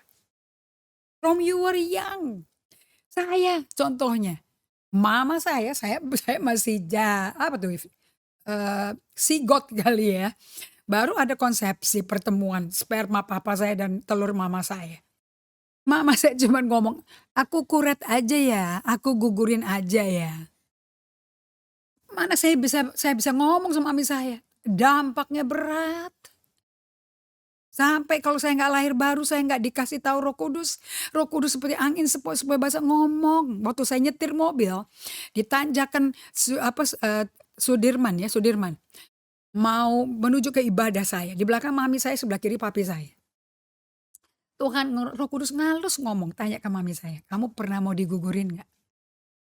From you were young. Saya contohnya, mama saya masih apa tuh, sigot kali ya. Baru ada konsepsi pertemuan sperma papa saya dan telur mama saya. Mama saya cuma ngomong, "Aku kuret aja ya, aku gugurin aja ya." Mana saya bisa ngomong sama mami saya, dampaknya berat. Sampai kalau saya nggak lahir baru, saya nggak dikasih tahu Roh Kudus seperti angin sepoi-sepoi basah ngomong. Waktu saya nyetir mobil di tanjakan Sudirman, mau menuju ke ibadah saya, di belakang mami saya, sebelah kiri papi saya. Tuhan Roh Kudus ngalus ngomong, tanya ke mami saya, "Kamu pernah mau digugurin nggak?"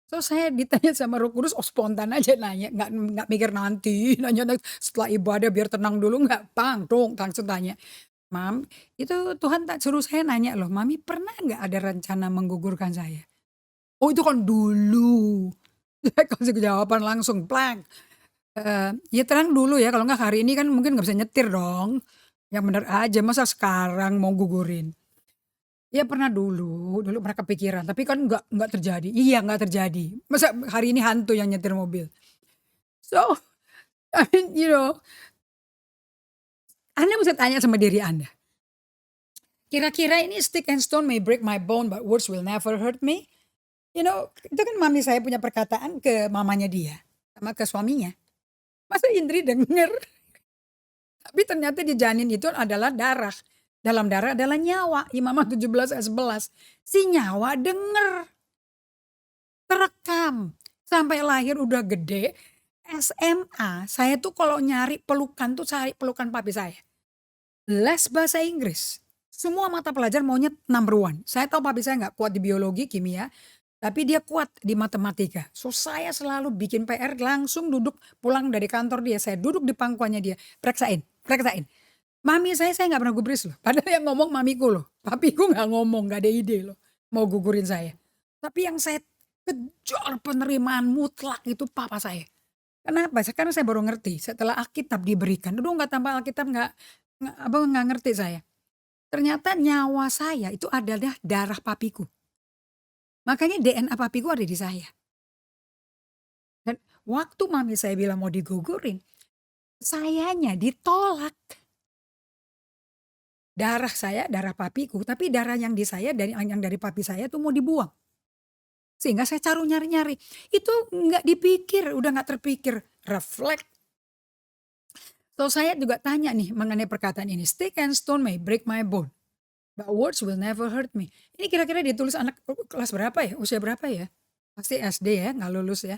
So saya ditanya sama Roh Kudus, spontan aja nanya, nggak mikir nanti, nanya setelah ibadah biar tenang dulu, nggak, langsung tanya. "Mam, itu Tuhan tak suruh saya nanya loh, Mami pernah nggak ada rencana menggugurkan saya?" "Oh itu kan dulu." Saya kasih jawaban langsung plak. Ya terang dulu ya, kalau nggak hari ini kan mungkin nggak bisa nyetir dong. Yang bener aja, masa sekarang mau gugurin? Ya pernah dulu pernah kepikiran, tapi kan nggak terjadi. Iya nggak terjadi. Masa hari ini hantu yang nyetir mobil? So, I mean Anda bisa tanya sama diri Anda. Kira-kira ini stick and stone may break my bone, but words will never hurt me? Itu kan mami saya punya perkataan ke mamanya dia, sama ke suaminya. Masa Indri denger? Tapi ternyata di janin itu adalah darah. Dalam darah adalah nyawa. Imamah 17 ayat 11. Si nyawa denger. Terekam. Sampai lahir udah gede. SMA, saya tuh kalau nyari pelukan tuh cari pelukan papi saya. les bahasa Inggris. Semua mata pelajar maunya number one. Saya tahu papi saya nggak kuat di biologi, kimia, tapi dia kuat di matematika. So saya selalu bikin PR, langsung duduk pulang dari kantor dia, saya duduk di pangkuannya dia, periksain, periksain. Mami saya nggak pernah gubris loh. Padahal yang ngomong mamiku loh. Papiku nggak ngomong, nggak ada ide loh. Mau gugurin saya. Tapi yang saya kejar penerimaan mutlak itu papa saya. Kenapa? Karena saya baru ngerti setelah Alkitab diberikan. Dulu nggak tanpa Alkitab nggak ngerti saya. Ternyata nyawa saya itu adalah darah papiku. Makanya DNA papiku ada di saya. Dan waktu mami saya bilang mau digugurin, sayanya ditolak. Darah saya, darah papiku, tapi darah yang di saya dan yang dari papi saya tuh mau dibuang. Sehingga saya cari nyari-nyari. Itu nggak dipikir, udah nggak terpikir. Reflect. So saya juga tanya nih mengenai perkataan ini. Stick and stone may break my bone, but words will never hurt me. Ini kira-kira ditulis anak kelas berapa ya? Usia berapa ya? Pasti SD ya, nggak lulus ya.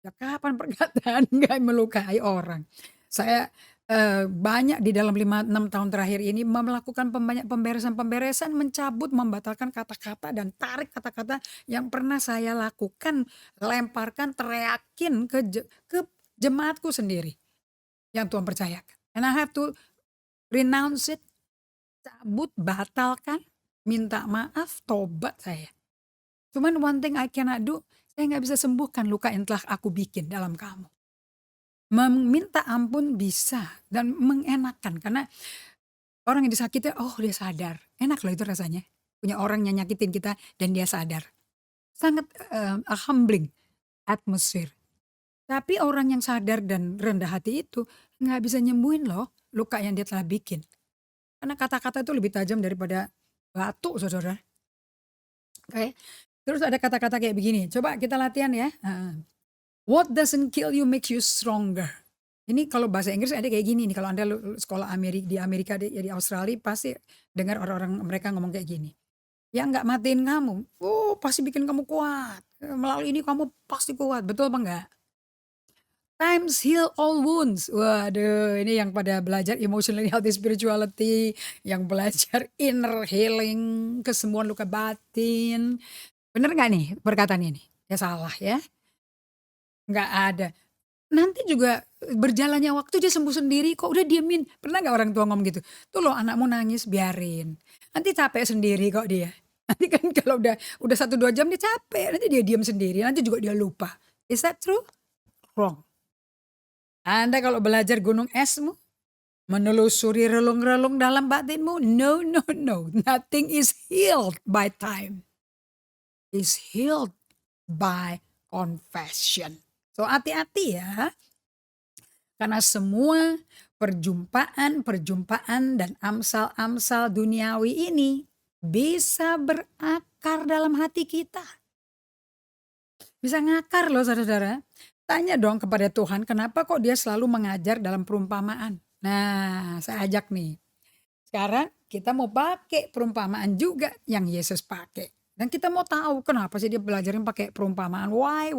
Ya kapan perkataan nggak melukai orang. Saya banyak di dalam 5-6 tahun terakhir ini melakukan banyak pemberesan-pemberesan, mencabut, membatalkan kata-kata dan tarik kata-kata yang pernah saya lakukan, lemparkan, teriakin ke jemaatku sendiri yang Tuhan percayakan. And I have to renounce it, cabut, batalkan, minta maaf, tobat saya. Cuman one thing I cannot do, saya nggak bisa sembuhkan luka yang telah aku bikin dalam kamu. Meminta ampun bisa dan mengenakan karena orang yang disakiti, oh dia sadar. Enak loh itu rasanya. Punya orang yang nyakitin kita dan dia sadar. Sangat humbling atmosphere. Tapi orang yang sadar dan rendah hati itu nggak bisa nyembuhin loh luka yang dia telah bikin. Karena kata-kata itu lebih tajam daripada batu, saudara. Oke. Terus ada kata-kata kayak begini. Coba kita latihan ya. What doesn't kill you makes you stronger. Ini kalau bahasa Inggris ada kayak gini nih. Kalau Anda sekolah di Amerika, di Australia pasti dengar orang-orang mereka ngomong kayak gini. Yang nggak matiin kamu, pasti bikin kamu kuat. Melalui ini kamu pasti kuat. Betul apa enggak? Times heal all wounds. Waduh, ini yang pada belajar emotionally healthy spirituality, yang belajar inner healing, kesembuhan luka batin. Bener nggak nih perkataan ini? Ya salah ya. Nggak ada. Nanti juga berjalannya waktu dia sembuh sendiri kok, udah diemin. Pernah nggak orang tua ngomong gitu? Tuh loh anakmu nangis biarin. Nanti capek sendiri kok dia. Nanti kan kalau udah 1-2 jam dia capek, nanti dia diam sendiri, nanti juga dia lupa. Is that true? Wrong. Anda kalau belajar gunung esmu, menelusuri relung-relung dalam batinmu, no, no, no. Nothing is healed by time. Is healed by confession. So hati-hati ya. Karena semua perjumpaan dan amsal-amsal duniawi ini bisa berakar dalam hati kita. Bisa ngakar loh saudara-saudara. Tanya dong kepada Tuhan kenapa kok dia selalu mengajar dalam perumpamaan. Nah saya ajak nih. Sekarang kita mau pakai perumpamaan juga yang Yesus pakai. Dan kita mau tahu kenapa sih dia belajarin pakai perumpamaan. Why?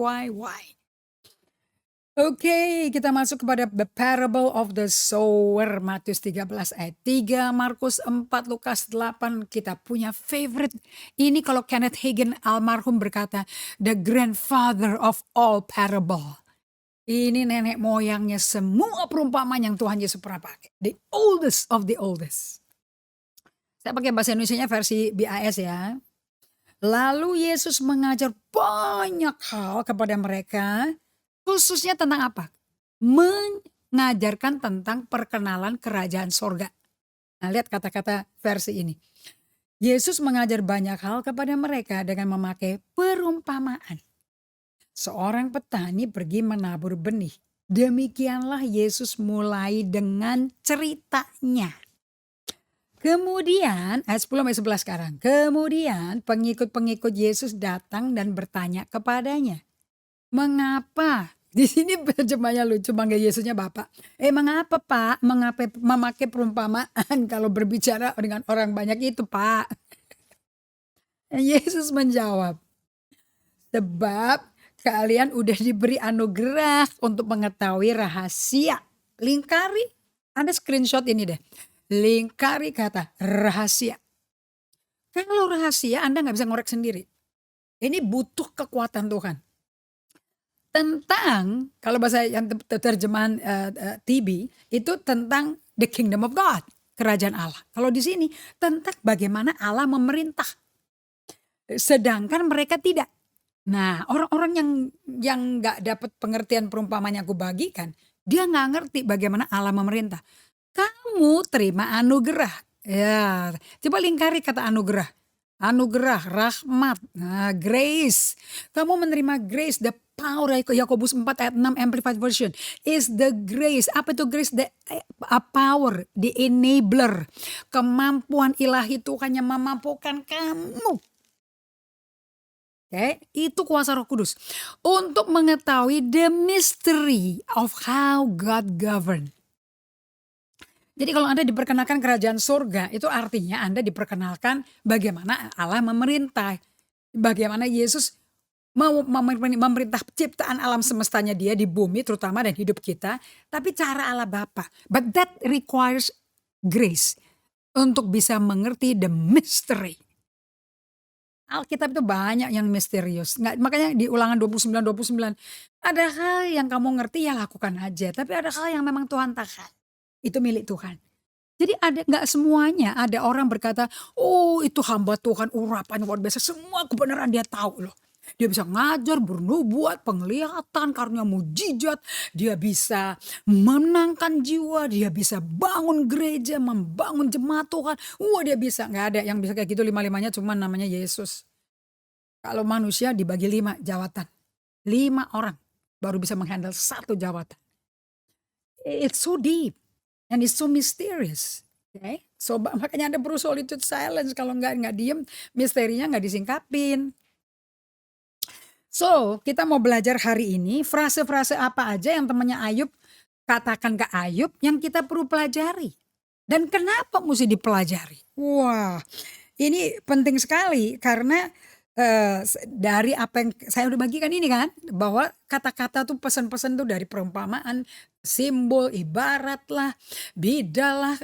Oke, kita masuk kepada the parable of the sower, Matius 13 ayat 3, Markus 4, Lukas 8. Kita punya favorite. Ini kalau Kenneth Hagin almarhum berkata, the grandfather of all parable. Ini nenek moyangnya semua perumpamaan yang Tuhan Yesus pernah pakai. The oldest of the oldest. Saya pakai bahasa Indonesianya versi BIS ya. Lalu Yesus mengajar banyak hal kepada mereka. Khususnya tentang apa? Mengajarkan tentang perkenalan kerajaan sorga. Nah lihat kata-kata versi ini. Yesus mengajar banyak hal kepada mereka dengan memakai perumpamaan. Seorang petani pergi menabur benih. Demikianlah Yesus mulai dengan ceritanya. Kemudian, ayat 10-11 sekarang. Kemudian pengikut-pengikut Yesus datang dan bertanya kepadanya. Mengapa? Di sini terjemahnya lucu, manggil Yesusnya Bapak. Mengapa Pak memakai perumpamaan kalau berbicara dengan orang banyak itu Pak? Yesus menjawab, sebab kalian udah diberi anugerah untuk mengetahui rahasia. Lingkari, Anda screenshot ini deh. lingkari kata rahasia. Kalau rahasia Anda nggak bisa ngorek sendiri. Ini butuh kekuatan Tuhan. Tentang, kalau bahasa yang terjemahan TB, itu tentang the kingdom of God, kerajaan Allah. Kalau di sini tentang bagaimana Allah memerintah. Sedangkan mereka tidak. Nah, orang-orang yang nggak dapat pengertian perumpamaan yang aku bagikan, dia nggak ngerti bagaimana Allah memerintah. Kamu terima anugerah. Ya, coba lingkari kata anugerah. Anugerah, rahmat, grace. Kamu menerima grace, the power, Yakobus 4 ayat 6 Amplified Version. Is the grace. Apa itu grace? The power, the enabler. Kemampuan ilahi Tuhan yang memampukan kamu. Oke, itu kuasa Roh Kudus. Untuk mengetahui the mystery of how God govern. Jadi kalau Anda diperkenalkan kerajaan surga, itu artinya Anda diperkenalkan bagaimana Allah memerintah. Bagaimana Yesus mau memerintah ciptaan alam semestanya dia di bumi terutama dan hidup kita. Tapi cara Allah Bapa. But that requires grace. Untuk bisa mengerti the mystery. Alkitab itu banyak yang misterius. Makanya di Ulangan 29:29. Ada hal yang kamu ngerti ya lakukan aja. Tapi ada hal yang memang Tuhan tahan. Itu milik Tuhan. Jadi nggak semuanya ada orang berkata, oh itu hamba Tuhan urapannya luar biasa. Semua kebenaran dia tahu loh. Dia bisa ngajar, bernubuat, penglihatan, karunia mujizat. Dia bisa menangkan jiwa, dia bisa bangun gereja, membangun jemaat Tuhan. Wah dia bisa, nggak ada yang bisa kayak gitu lima-limanya cuma namanya Yesus. Kalau manusia dibagi 5 jawatan. 5 orang baru bisa menghandle 1 jawatan. It's so deep. And it's so mysterious. Okay? So makanya Anda perlu solitude silence. Kalau nggak diem, misterinya nggak disingkapin. So kita mau belajar hari ini frase-frase apa aja yang temannya Ayub katakan ke Ayub yang kita perlu pelajari. Dan kenapa mesti dipelajari? Wah ini penting sekali karena dari apa yang saya udah bagikan ini kan, bahwa kata-kata tuh pesan-pesan tuh dari perumpamaan, simbol, ibarat lah, bida lah,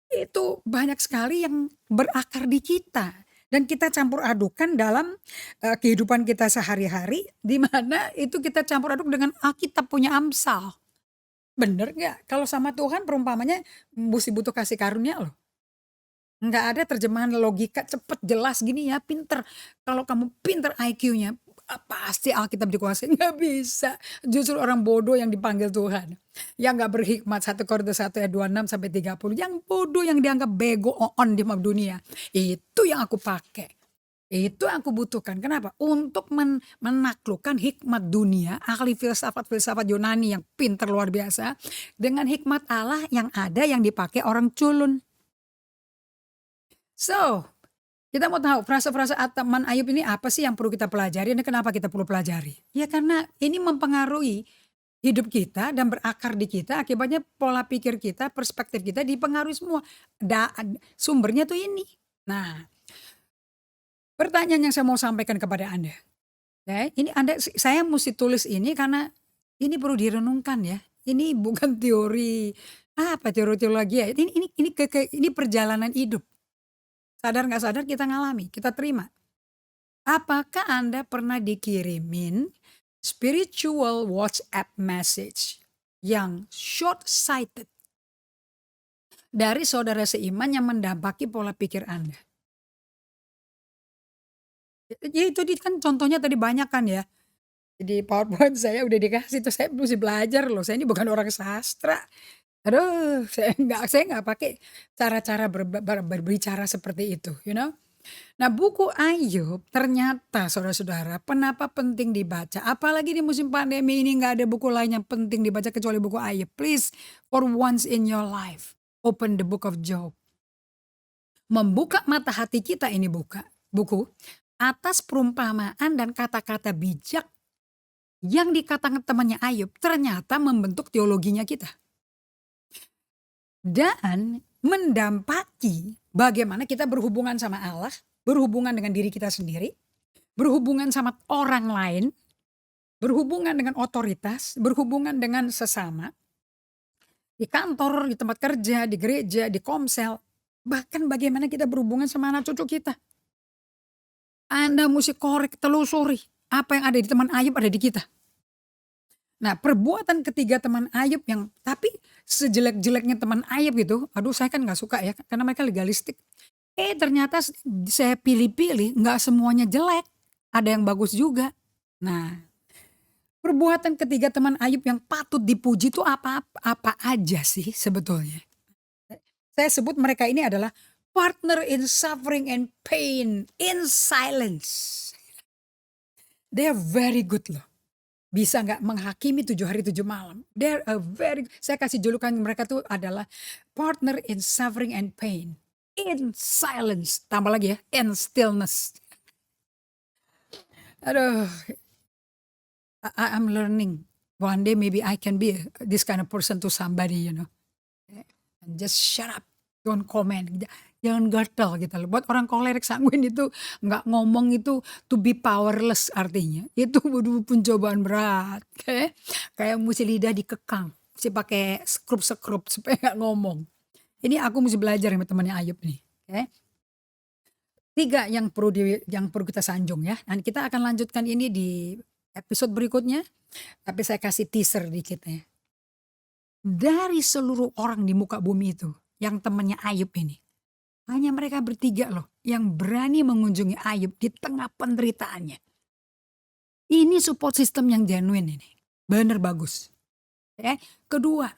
itu banyak sekali yang berakar di kita. Dan kita campur adukan dalam kehidupan kita sehari-hari, di mana itu kita campur aduk dengan Alkitab punya Amsal. Bener nggak? Kalau sama Tuhan perumpamannya mesti butuh kasih karunia loh. Nggak ada terjemahan logika cepet jelas gini ya pinter. Kalau kamu pinter IQ-nya pasti Alkitab dikuasai. Nggak bisa. Justru orang bodoh yang dipanggil Tuhan. Yang nggak berhikmat 1 Korintus 1 ayat 26 sampai 30. Yang bodoh yang dianggap bego on di dunia. Itu yang aku pakai. Itu yang aku butuhkan. Kenapa? Untuk menaklukkan hikmat dunia, ahli filsafat Yunani yang pinter luar biasa, dengan hikmat Allah yang ada yang dipakai orang culun. So, kita mau tahu frase-frase teman Ayub ini apa sih yang perlu kita pelajari dan kenapa kita perlu pelajari? Ya karena ini mempengaruhi hidup kita dan berakar di kita, akibatnya pola pikir kita, perspektif kita dipengaruhi semua. Sumbernya tuh ini. Nah, pertanyaan yang saya mau sampaikan kepada Anda. Ya, ini saya mesti tulis ini karena ini perlu direnungkan ya. Ini bukan teori teologi ya. Ini perjalanan hidup. Sadar nggak sadar kita ngalami, kita terima. Apakah Anda pernah dikirimin spiritual WhatsApp message yang short-sighted dari saudara seiman yang mendampaki pola pikir Anda? Ya itu kan contohnya tadi banyak kan ya. Jadi PowerPoint saya udah dikasih, terus saya mesti belajar loh. Saya ini bukan orang sastra. Aduh, saya nggak pakai cara-cara berbicara seperti itu, you know. Nah, buku Ayub ternyata saudara-saudara, kenapa penting dibaca? Apalagi di musim pandemi ini nggak ada buku lain yang penting dibaca kecuali buku Ayub. Please, for once in your life, open the book of Job. Membuka mata hati kita ini buku atas perumpamaan dan kata-kata bijak yang dikatakan temannya Ayub ternyata membentuk teologinya kita. Dan mendampaki bagaimana kita berhubungan sama Allah, berhubungan dengan diri kita sendiri, berhubungan sama orang lain, berhubungan dengan otoritas, berhubungan dengan sesama. di kantor, di tempat kerja, di gereja, di komsel, bahkan bagaimana kita berhubungan sama anak cucu kita. Anda musti korek, telusuri, apa yang ada di teman Ayub ada di kita. Nah, perbuatan ketiga teman Ayub yang tapi sejelek-jeleknya teman Ayub itu, aduh saya kan nggak suka ya, karena mereka legalistik. Ternyata saya pilih-pilih, nggak semuanya jelek, ada yang bagus juga. Nah, perbuatan ketiga teman Ayub yang patut dipuji itu apa aja sih sebetulnya? Saya sebut mereka ini adalah partner in suffering and pain in silence. They are very good loh. Bisa nggak menghakimi 7 hari 7 malam. Saya kasih julukan mereka tuh adalah partner in suffering and pain. In silence. Tambah lagi ya, in stillness. Aduh, I'm learning. One day maybe I can be this kind of person to somebody, you know. And just shut up, don't comment. Jangan gatel gitu loh. Buat orang kolerik sanguin itu nggak ngomong itu to be powerless artinya. Itu butuh pencobaan berat. Kayak mesti lidah dikekang. Mesti pakai skrup-skrup supaya nggak ngomong. Ini aku mesti belajar sama temannya Ayub nih. Oke. 3 yang perlu kita sanjung ya. Dan kita akan lanjutkan ini di episode berikutnya. Tapi saya kasih teaser dikit ya. Dari seluruh orang di muka bumi itu, yang temannya Ayub ini, hanya mereka bertiga loh yang berani mengunjungi Ayub di tengah penderitaannya. Ini support system yang genuine ini. Bener bagus. Kedua,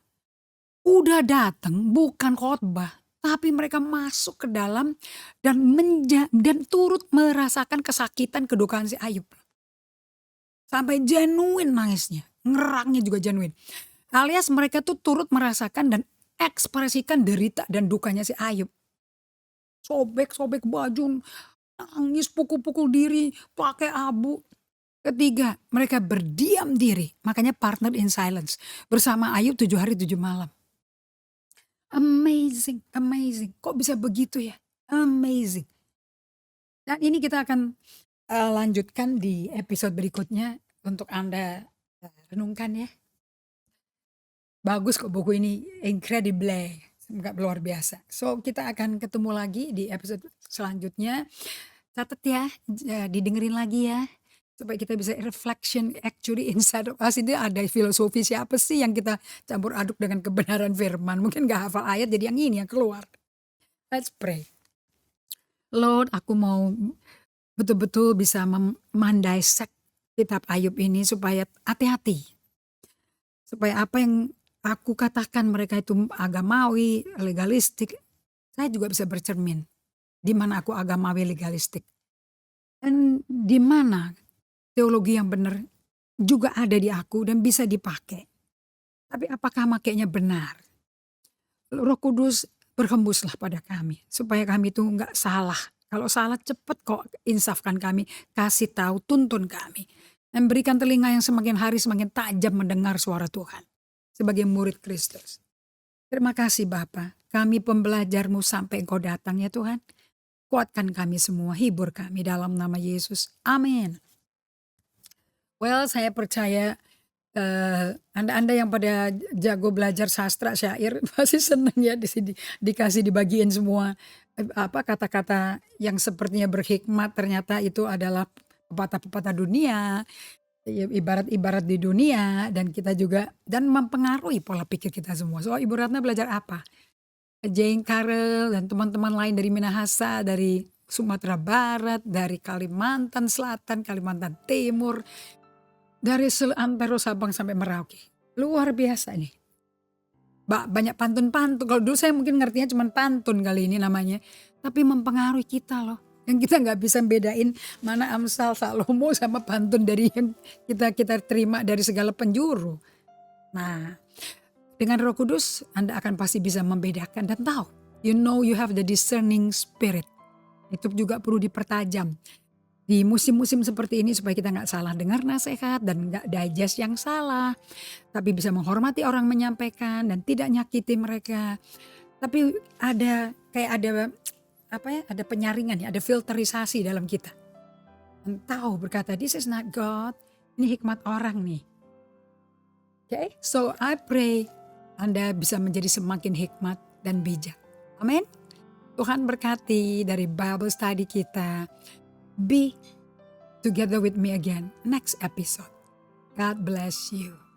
udah datang bukan khotbah, tapi mereka masuk ke dalam dan turut merasakan kesakitan kedukaan si Ayub. Sampai genuine nangisnya, ngerangnya juga genuine. Alias mereka tuh turut merasakan dan ekspresikan derita dan dukanya si Ayub. Sobek-sobek baju, nangis, pukul-pukul diri, pakai abu. Ketiga, mereka berdiam diri. Makanya partner in silence. Bersama Ayub 7 hari 7 malam. Amazing, amazing. Kok bisa begitu ya? Amazing. Dan ini kita akan lanjutkan di episode berikutnya untuk Anda renungkan ya. Bagus kok buku ini, incredible, nggak luar biasa. So kita akan ketemu lagi di episode selanjutnya. Catat ya, didengerin lagi ya. Supaya kita bisa reflection actually inside of us. Ini ada filosofi siapa sih yang kita campur aduk dengan kebenaran firman. Mungkin gak hafal ayat jadi yang ini yang keluar. Let's pray. Lord, aku mau betul-betul bisa mendissect kitab Ayub ini supaya hati-hati. Supaya apa yang aku katakan mereka itu agamawi, legalistik, saya juga bisa bercermin di mana aku agamawi, legalistik. Dan di mana teologi yang benar juga ada di aku dan bisa dipakai. Tapi apakah makainya benar? Roh Kudus berhembuslah pada kami supaya kami itu enggak salah. Kalau salah cepat kok insafkan kami, kasih tahu, tuntun kami. Dan berikan telinga yang semakin hari semakin tajam mendengar suara Tuhan. Sebagai murid Kristus. Terima kasih Bapa, kami pembelajar-Mu sampai Engkau datang ya Tuhan. Kuatkan kami semua, hibur kami dalam nama Yesus. Amin. Well, saya percaya Anda-anda yang pada jago belajar sastra syair pasti senang ya di sini dikasih dibagiin semua kata-kata yang sepertinya berhikmat ternyata itu adalah pepatah-pepatah dunia. Ibarat-ibarat di dunia dan kita juga dan mempengaruhi pola pikir kita semua. So Ibu Ratna belajar apa? Jane Carroll dan teman-teman lain dari Minahasa, dari Sumatera Barat, dari Kalimantan Selatan, Kalimantan Timur, dari antara Sabang sampai Merauke. Luar biasa nih. Banyak pantun-pantun. Kalau dulu saya mungkin ngertinya cuma pantun kali ini namanya. Tapi mempengaruhi kita loh. Yang kita nggak bisa bedain mana Amsal Salomo sama pantun dari yang kita terima dari segala penjuru. Nah, dengan Roh Kudus Anda akan pasti bisa membedakan dan tahu. You know you have the discerning spirit. Itu juga perlu dipertajam di musim-musim seperti ini supaya kita nggak salah dengar nasihat dan nggak digest yang salah. Tapi bisa menghormati orang menyampaikan dan tidak nyakiti mereka. Tapi ada ada penyaringan ya, ada filterisasi dalam kita. Dan tahu berkata, this is not God, ini hikmat orang nih. Okay, so I pray Anda bisa menjadi semakin hikmat dan bijak. Amin. Tuhan berkati dari Bible study kita. Be together with me again next episode. God bless you.